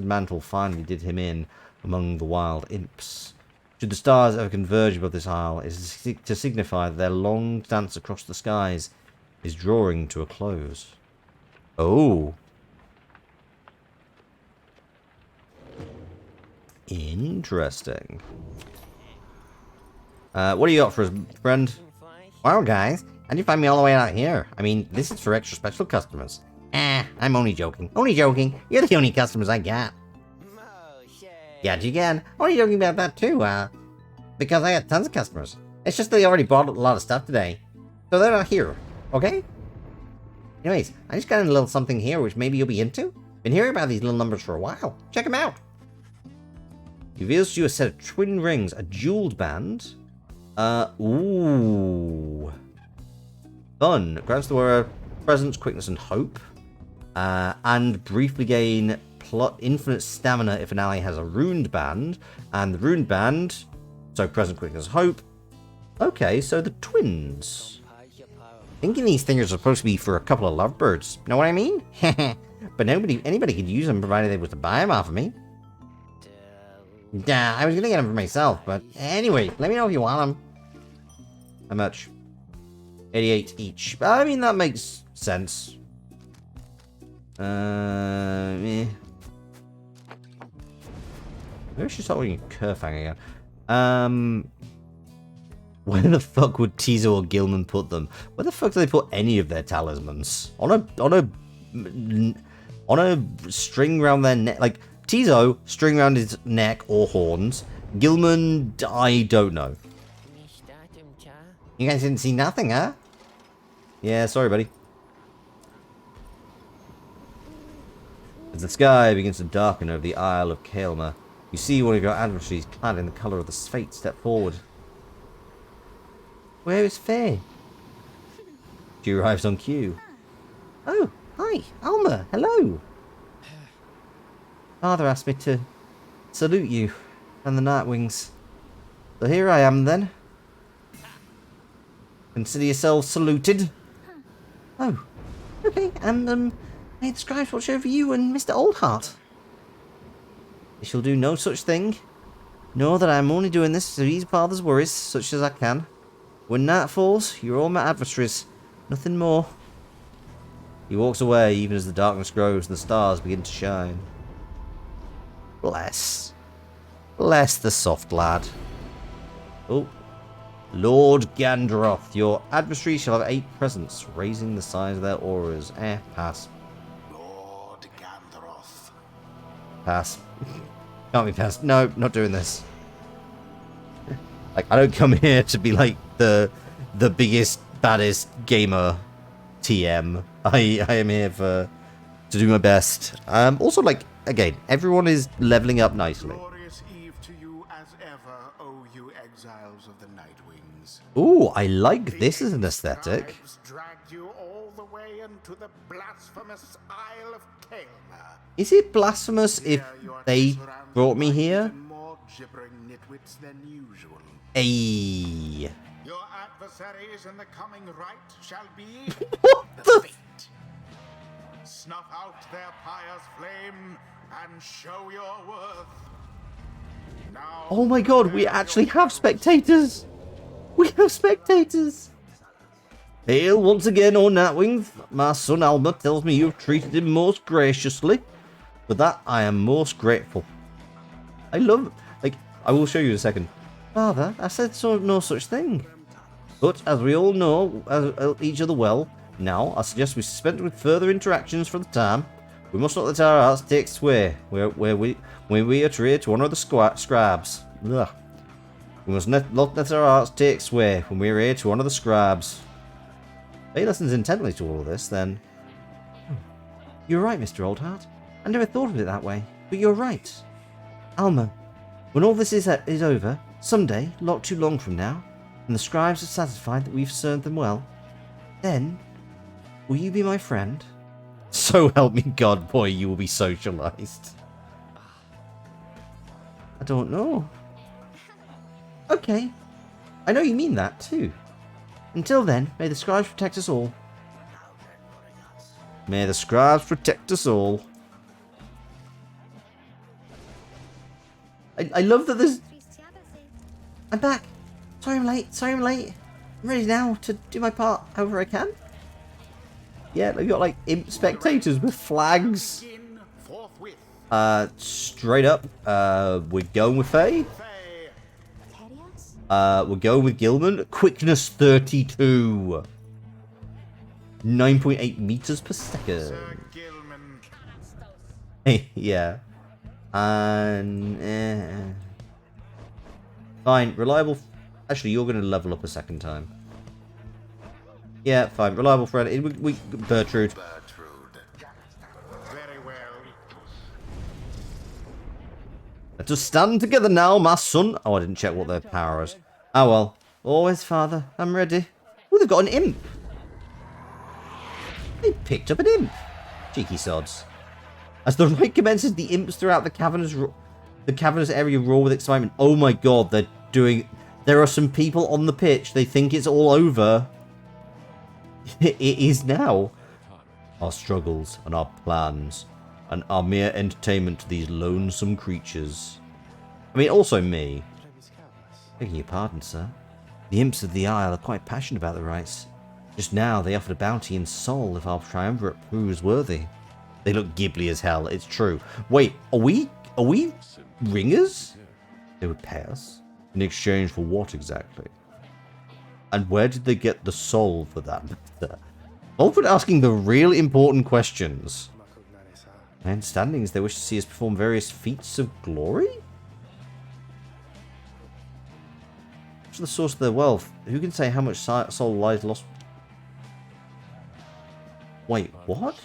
Speaker 1: mantle finally did him in among the wild imps. Should the stars ever converge above this isle, it is to signify that their long dance across the skies is drawing to a close. Oh. Interesting. What do you got for us, friend?
Speaker 3: Well, guys, how'd you find me all the way out here? I mean, this is for extra special customers. I'm only joking. Only joking. You're the only customers I got. Got you again. Only joking about that too, because I got tons of customers. It's just they already bought a lot of stuff today. So they're not here, okay? Anyways, I just got a little something here which maybe you'll be into. Been hearing about these little numbers for a while. Check them out.
Speaker 1: He reveals to you a set of twin rings, a jeweled band. Ooh. Fun. Grants the wearer presence, quickness, and hope. And briefly gain infinite stamina if an ally has a runed band. And the runed band, so present, quickness, hope. Okay, so the twins. Thinking these things are supposed to be for a couple of lovebirds. Know what I mean? But anybody could use them provided they was to buy them off of me. I was gonna get them for myself, but anyway, let me know if you want them. How much? 88 each. I mean, that makes sense. Maybe I should start looking at Kerfang again. Where the fuck would Tizo or Gilman put them? Where the fuck do they put any of their talismans? On a string around their neck, like Tizo, string around his neck or horns. Gilman, I don't know.
Speaker 3: You guys didn't see nothing, huh?
Speaker 1: Yeah, sorry, buddy. As the sky begins to darken over the Isle of Kaelma, you see one of your adversaries clad in the colour of the Spate step forward. Where is Faye? She arrives on cue.
Speaker 3: Oh, hi, Alma, hello.
Speaker 1: Father asked me to salute you and the Nightwings. So here I am then. Consider yourselves saluted.
Speaker 3: Oh, okay, and may the scribes watch over you and Mr. Oldheart.
Speaker 1: I shall do no such thing. Know that I am only doing this to ease father's worries, such as I can. When night falls, you're all my adversaries. Nothing more. He walks away even as the darkness grows and the stars begin to shine. Bless. Bless the soft lad. Oh. Lord Gandroth, your adversary shall have 8 presents, raising the size of their auras. Pass.
Speaker 2: Lord Gandroth.
Speaker 1: Pass. Can't be passed. No, not doing this. Like, I don't come here to be like the biggest, baddest gamer TM. I am here to do my best. Also, like, again, everyone is leveling up nicely.
Speaker 2: Glorious eve to you as ever, O you exiles of the Nightwings.
Speaker 1: Ooh, I like this as an aesthetic.
Speaker 2: Scribes dragged you all the way into the blasphemous Isle of Kael'ma.
Speaker 1: Is it blasphemous if
Speaker 2: Here you are
Speaker 1: they
Speaker 2: surrounded
Speaker 1: brought me
Speaker 2: by
Speaker 1: here?
Speaker 2: even more gibbering nitwits than usual.
Speaker 1: Ayy.
Speaker 2: Your adversaries in the coming right shall be
Speaker 1: What the?
Speaker 2: fate. Snuff out their Pyre's flame and show your worth. Now,
Speaker 1: Oh my god, we actually have spectators! We have spectators! Hail once again, O Nightwing. My son Alma tells me you've treated him most graciously. For that, I am most grateful. I love... Like, I will show you in a second. Father, I said no such thing. But, as we all know each other well, now, I suggest we suspend with further interactions for the time. We must not let our hearts take sway, when we are treated to honour the scribes. Ugh. We must not let our hearts take sway, when we are here to honour the scribes. He listens intently to all of this, then... You're right, Mr. Oldheart. I never thought of it that way, but you're right. Alma, when all this is over, someday, not too long from now, and the scribes are satisfied that we've served them well, then, will you be my friend? So help me God, boy, you will be socialized. I don't know. Okay. I know you mean that, too. Until then, may the scribes protect us all. May the scribes protect us all. I love that there's... I'm back. Sorry I'm late. I'm ready now to do my part however I can. Yeah, they've got like imp spectators with flags.
Speaker 2: begin forthwith.
Speaker 1: Straight up, we're going with Faye. We're going with Gilman. Quickness 32. 9.8 meters per second.
Speaker 2: Sir Gilman.
Speaker 1: Yeah. And... Fine, reliable... Actually, you're going to level up a second time. Yeah, fine. Reliable friend. Bertrude.
Speaker 2: Very well.
Speaker 1: Let us stand together now, my son. Oh, I didn't check what their power is. Oh, well. Always, father. I'm ready. Oh, they've got an imp. They picked up an imp. Cheeky sods. As the rite commences, the imps throughout the cavernous area roar with excitement. Oh my god, they're doing... There are some people on the pitch. They think it's all over. It is now. Our struggles and our plans and are mere entertainment to these lonesome creatures. I mean, also me. Begging your pardon, sir. The imps of the Isle are quite passionate about the rites. Just now, they offered a bounty in soul if our triumvirate proves worthy. They look gibbly as hell, it's true. Wait, are we ringers? They would pay us? In exchange for what exactly? And where did they get the soul for that matter? Alfred asking the real important questions. My understanding is they wish to see us perform various feats of glory? What's the source of their wealth? Who can say how much soul lies lost? Wait, what?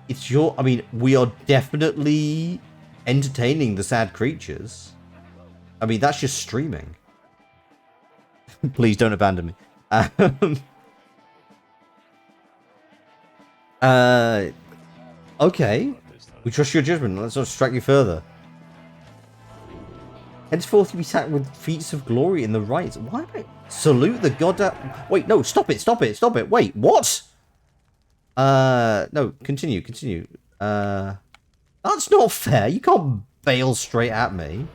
Speaker 1: It's your... I mean, we are definitely entertaining the sad creatures. I mean, that's just streaming. Please don't abandon me. Okay. We trust your judgment. Let's not distract you further. Henceforth you be sacked with feats of glory in the rites. Why am I... Salute the god... Wait, no, stop it. Wait, what? No, continue. That's not fair. You can't bail straight at me.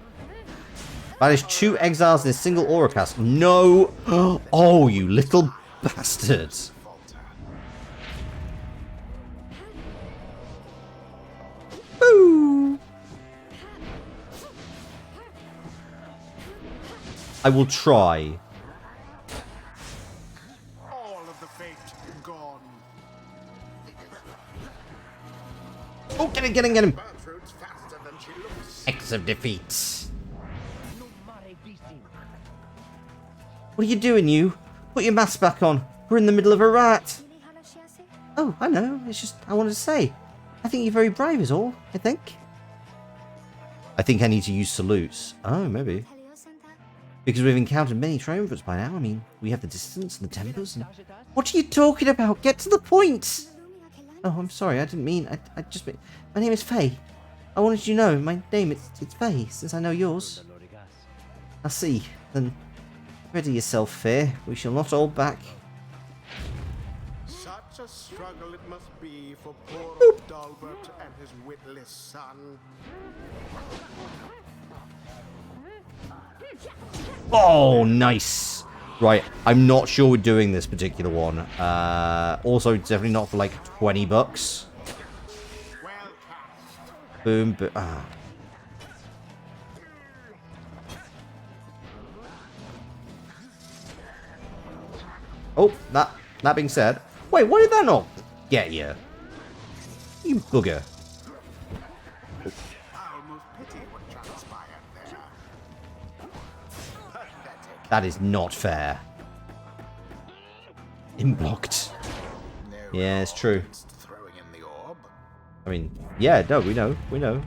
Speaker 1: Banish 2 exiles in a single aura cast. No. Oh, you little bastards. Boo. I will try.
Speaker 2: All of the fate gone.
Speaker 3: Oh, get him, get him, get him.
Speaker 2: Bertrude's faster than she looks.
Speaker 3: X of defeats.
Speaker 1: What are you doing, you? Put your mask back on. We're in the middle of a rat. Oh, I know. It's just, I wanted to say. I think you're very brave is all, I think. I think I need to use salutes. Oh, maybe. Because we've encountered many triumvirates by now. I mean, we have the distance and the tempers and... What are you talking about? Get to the point! Oh, I'm sorry. I didn't mean... I just mean... My name is Faye. I wanted you to know my name, it's Faye, since I know yours. I see. Then... Ready yourself, Faye. We shall not hold back.
Speaker 2: Such a struggle it must be for poor old Dalbert and his witless son.
Speaker 1: Oh, nice. Right, I'm not sure we're doing this particular one. Also, definitely not for like $20.
Speaker 2: Well cast.
Speaker 1: Boom, boom. Ah. Oh, that being said, wait, why did that not get you? You bugger.
Speaker 2: I almost pity what transpired there. Pathetic.
Speaker 1: That is not fair. Imblocked.
Speaker 2: No
Speaker 1: Yeah, it's true.
Speaker 2: against throwing in the orb.
Speaker 1: I mean, yeah, no, we know, we know.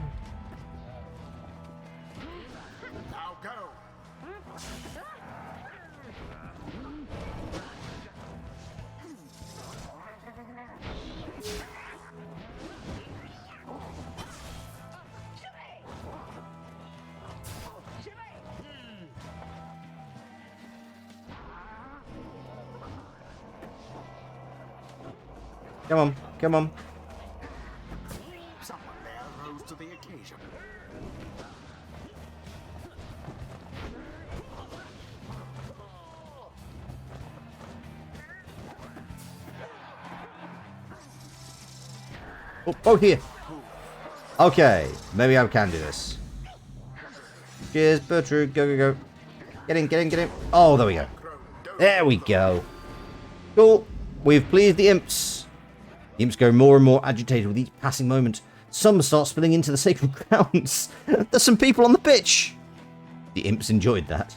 Speaker 2: Now go.
Speaker 1: Come on, come on.
Speaker 2: Someone there rose to the occasion.
Speaker 1: Oh, here. Okay, maybe I can do this. Cheers, Bertrude. Go, go, go. Get in, get in, get in. Oh, there we go. There we go. Cool. We've pleased the imps. The imps go more and more agitated with each passing moment. Some start spilling into the sacred grounds. There's some people on the pitch. The imps enjoyed that.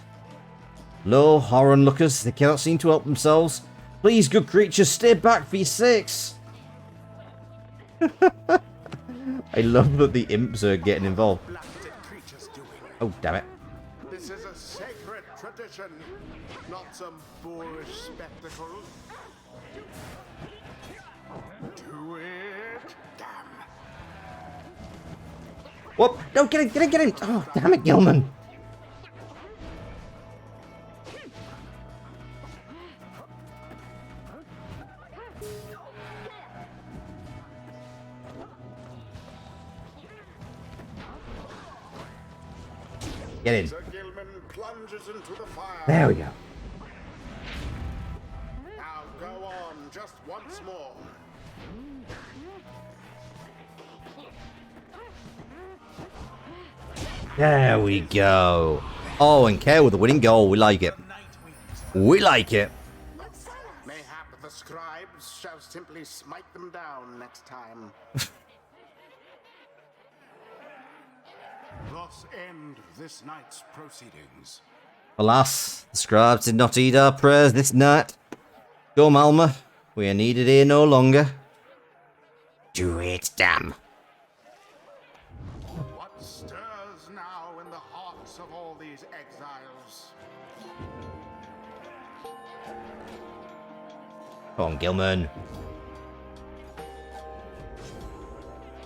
Speaker 1: Lo, horror onlookers, they cannot seem to help themselves. Please, good creatures, stay back for your sakes. I love that the imps are getting involved.
Speaker 2: Blasted creatures doing.
Speaker 1: Oh, damn it.
Speaker 2: This is a sacred tradition, not some boorish spectacle. Do it. Damn.
Speaker 1: Whoop! No, get in, get in, get in! Oh, damn it, Gilman! Get in.
Speaker 2: Sir Gilman plunges into the fire.
Speaker 1: There we go.
Speaker 2: Now go on, just once more.
Speaker 1: There we go. Oh, and Kale with the winning goal. We like it. We like it.
Speaker 2: Mayhap the scribes shall simply smite them down next time. Thus end this night's proceedings.
Speaker 1: Alas, the scribes did not heed our prayers this night. Go, Malma. We are needed here no longer.
Speaker 3: Do it, damn.
Speaker 2: What stirs now in the hearts of all these exiles?
Speaker 1: Come on, Gilman.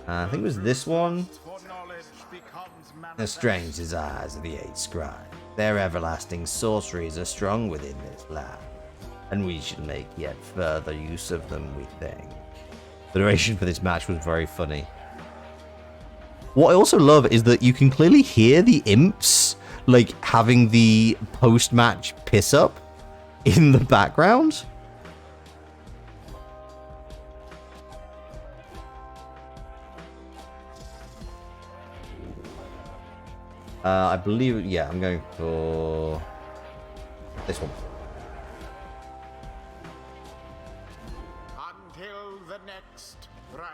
Speaker 1: I think it was this one.
Speaker 2: For knowledge becomes
Speaker 3: The
Speaker 2: manifest.
Speaker 3: strange desires of the eight scribes. Their everlasting sorceries are strong within this land, and we should make yet further use of them, we think.
Speaker 1: The narration for this match was very funny. What I also love is that you can clearly hear the imps, like, having the post-match piss-up in the background. I believe, yeah, I'm going for This one.
Speaker 2: Until the next right.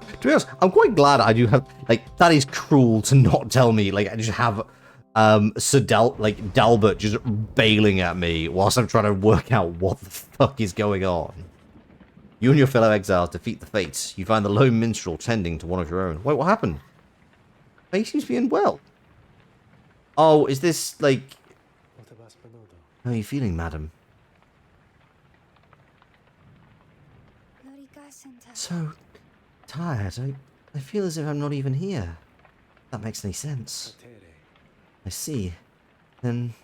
Speaker 1: To be honest, I'm quite glad I do have, like, that is cruel to not tell me, like, I just have, Sir Dalbert just bailing at me whilst I'm trying to work out what the fuck is going on. You and your fellow exiles defeat the fates. You find the lone minstrel tending to one of your own. Wait, what happened? He seems to be unwell. Oh, is this, like... How are you feeling, madam? So tired. I feel as if I'm not even here. If that makes any sense. I see. Then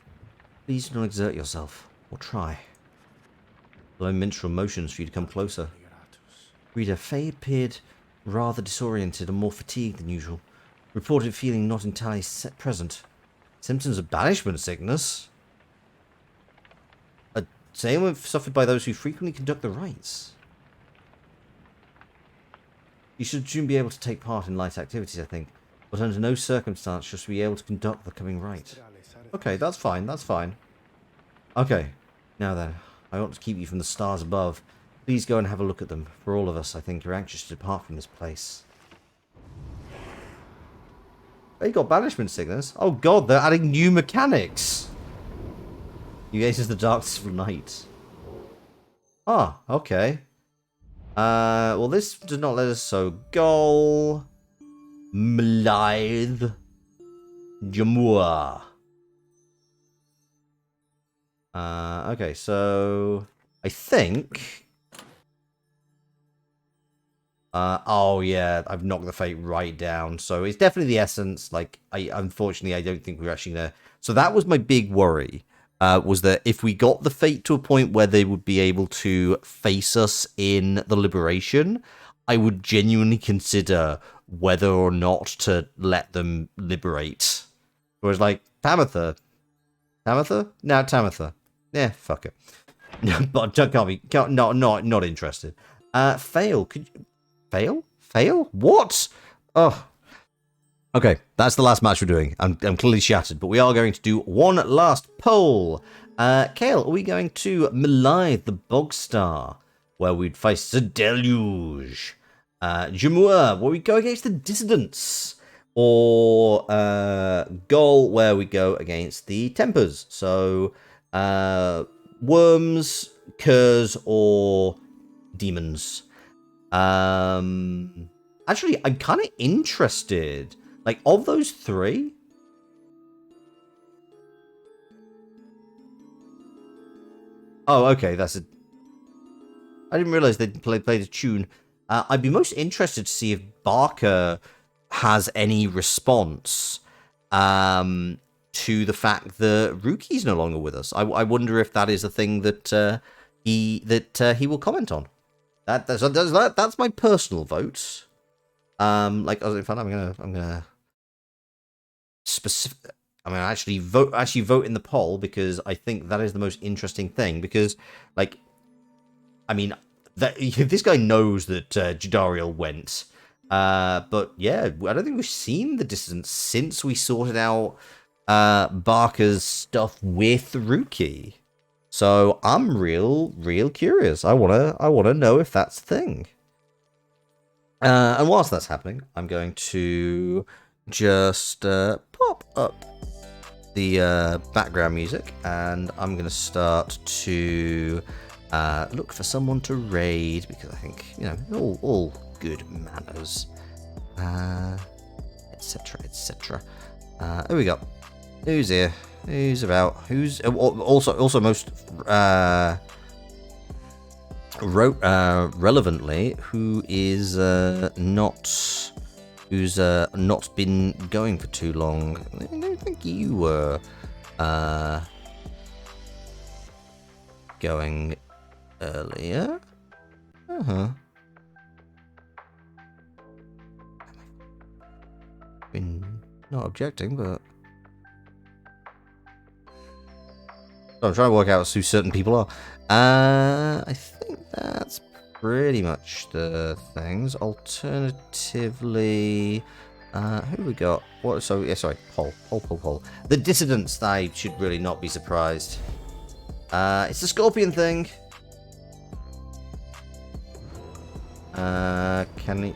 Speaker 1: please do not exert yourself, or try. The lone minstrel motions for you to come closer. Reader, Faye appeared rather disoriented and more fatigued than usual. Reported feeling not entirely present. Symptoms of banishment sickness? A same suffered by those who frequently conduct the rites. You should soon be able to take part in light activities, I think, but under no circumstance should we be able to conduct the coming rite. Okay, that's fine, that's fine. Okay, now then, I want to keep you from the stars above. Please go and have a look at them. For all of us, I think you're anxious to depart from this place. They got banishment sickness. Oh god, they're adding new mechanics. You gaze the darkness of night. Ah, okay. Well, this does not let us. So, goal. Mlythe. Jamua. Okay, so I think. Oh yeah, I've knocked the fate right down. So it's definitely the essence. Like, unfortunately, I don't think we're actually gonna. So that was my big worry. Was that if we got the fate to a point where they would be able to face us in the liberation, I would genuinely consider whether or not to let them liberate. Whereas, like, Tamitha? No, Tamitha. Yeah, fuck it. But not interested. Fail. Could you... Fail? What? Oh. Okay, that's the last match we're doing. I'm clearly shattered, but we are going to do one last poll. Kale, are we going to Mlythe the Bogstar, where we'd face the Deluge? Jamua, where we go against the Dissidents? Or Gol, where we go against the Tempers? So, Worms, Curs, or Demons? Actually, I'm kind of interested. Like, of those three? Oh, okay, that's it. I didn't realize they'd played a tune. I'd be most interested to see if Barker has any response to the fact that Ruki's no longer with us. I wonder if that is a thing that he will comment on. That's my personal vote. Like, in fact, I'm gonna specific. I'm gonna actually vote in the poll because I think that is the most interesting thing. Because, like, I mean, this guy knows that Jadariel went, but yeah, I don't think we've seen the Dissidents since we sorted out Barker's stuff with Ruki. So I'm real curious. I wanna know if that's a thing. And whilst that's happening, I'm going to just pop up the background music, and I'm going to start to look for someone to raid, because I think, you know, all good manners, etc, etc. Here we go. Who's here? Who's about? Who's also most relevantly, who's not been going for too long? I don't think you were going earlier. Been not objecting, but I'm trying to work out who certain people are. I think that's pretty much the things. Alternatively, Who we got? What? So yeah, sorry, Pol. The dissidents. I should really not be surprised. It's the scorpion thing. Can he?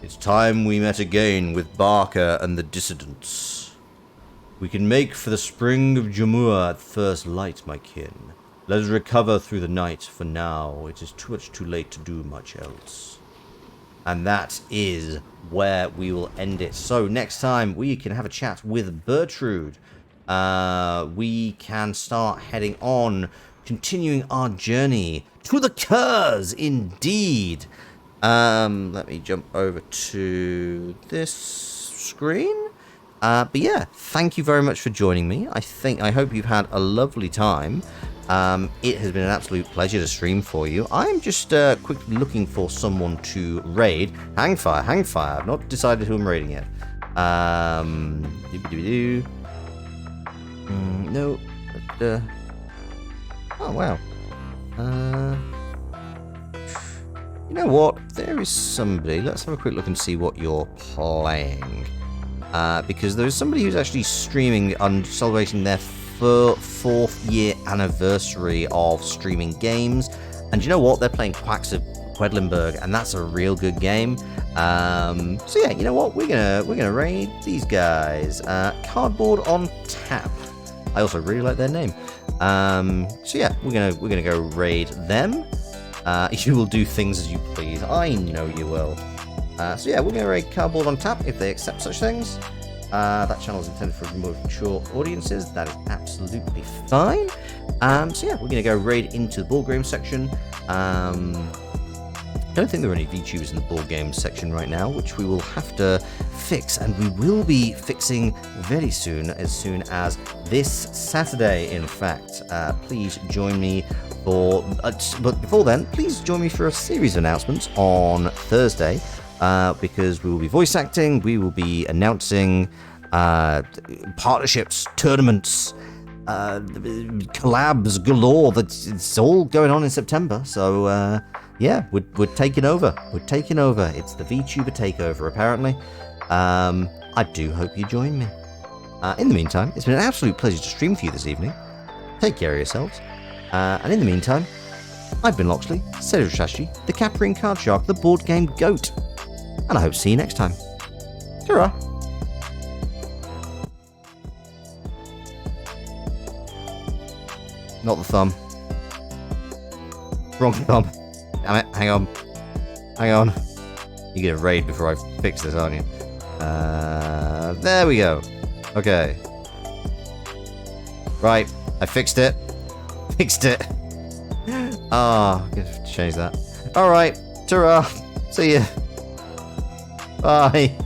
Speaker 1: It's time we met again with Barker and the dissidents. We can make for the spring of Jamur at first light, my kin. Let us recover through the night. For now, it is too late to do much else. And that is where we will end it. So next time we can have a chat with Bertrude. We can start heading on, continuing our journey to the Curse, indeed. Let me jump over to this screen. But yeah, thank you very much for joining me. I hope you've had a lovely time. It has been an absolute pleasure to stream for you. I'm just quickly looking for someone to raid. Hangfire. I've not decided who I'm raiding yet. No. Oh, wow. You know what? There is somebody. Let's have a quick look and see what you're playing. Because there's somebody who's actually streaming and celebrating their fourth year anniversary of streaming games. And you know what? They're playing Quacks of Quedlinburg, and that's a real good game. So yeah, you know what? We're gonna raid these guys. Cardboard on Tap. I also really like their name. So yeah, we're gonna go raid them. You will do things as you please. I know you will. So yeah, we're going to raid Cardboard on Tap if they accept such things. That channel is intended for more mature audiences. That is absolutely fine. So yeah, we're going to go raid into the board game section. I don't think there are any VTubers in the board game section right now, which we will have to fix, and we will be fixing very soon as this Saturday, in fact. Please join me for... but before then, please join me for a series of announcements on Thursday, because we will be voice acting, we will be announcing partnerships, tournaments, collabs galore. It's all going on in September, so yeah, we're taking over. It's the VTuber takeover, apparently. I do hope you join me. In the meantime, it's been an absolute pleasure to stream for you this evening. Take care of yourselves. And in the meantime, I've been Loxley, Cedric Shashi, the Capering Card Shark, the board game goat. And I hope to see you next time. Ta-ra! Not the thumb. Wrong thumb. Damn it, hang on. You get a raid before I fix this, aren't you? There we go. Okay. Right, I fixed it. Ah, I'm gonna change that. Alright, ta-ra. See ya. Bye.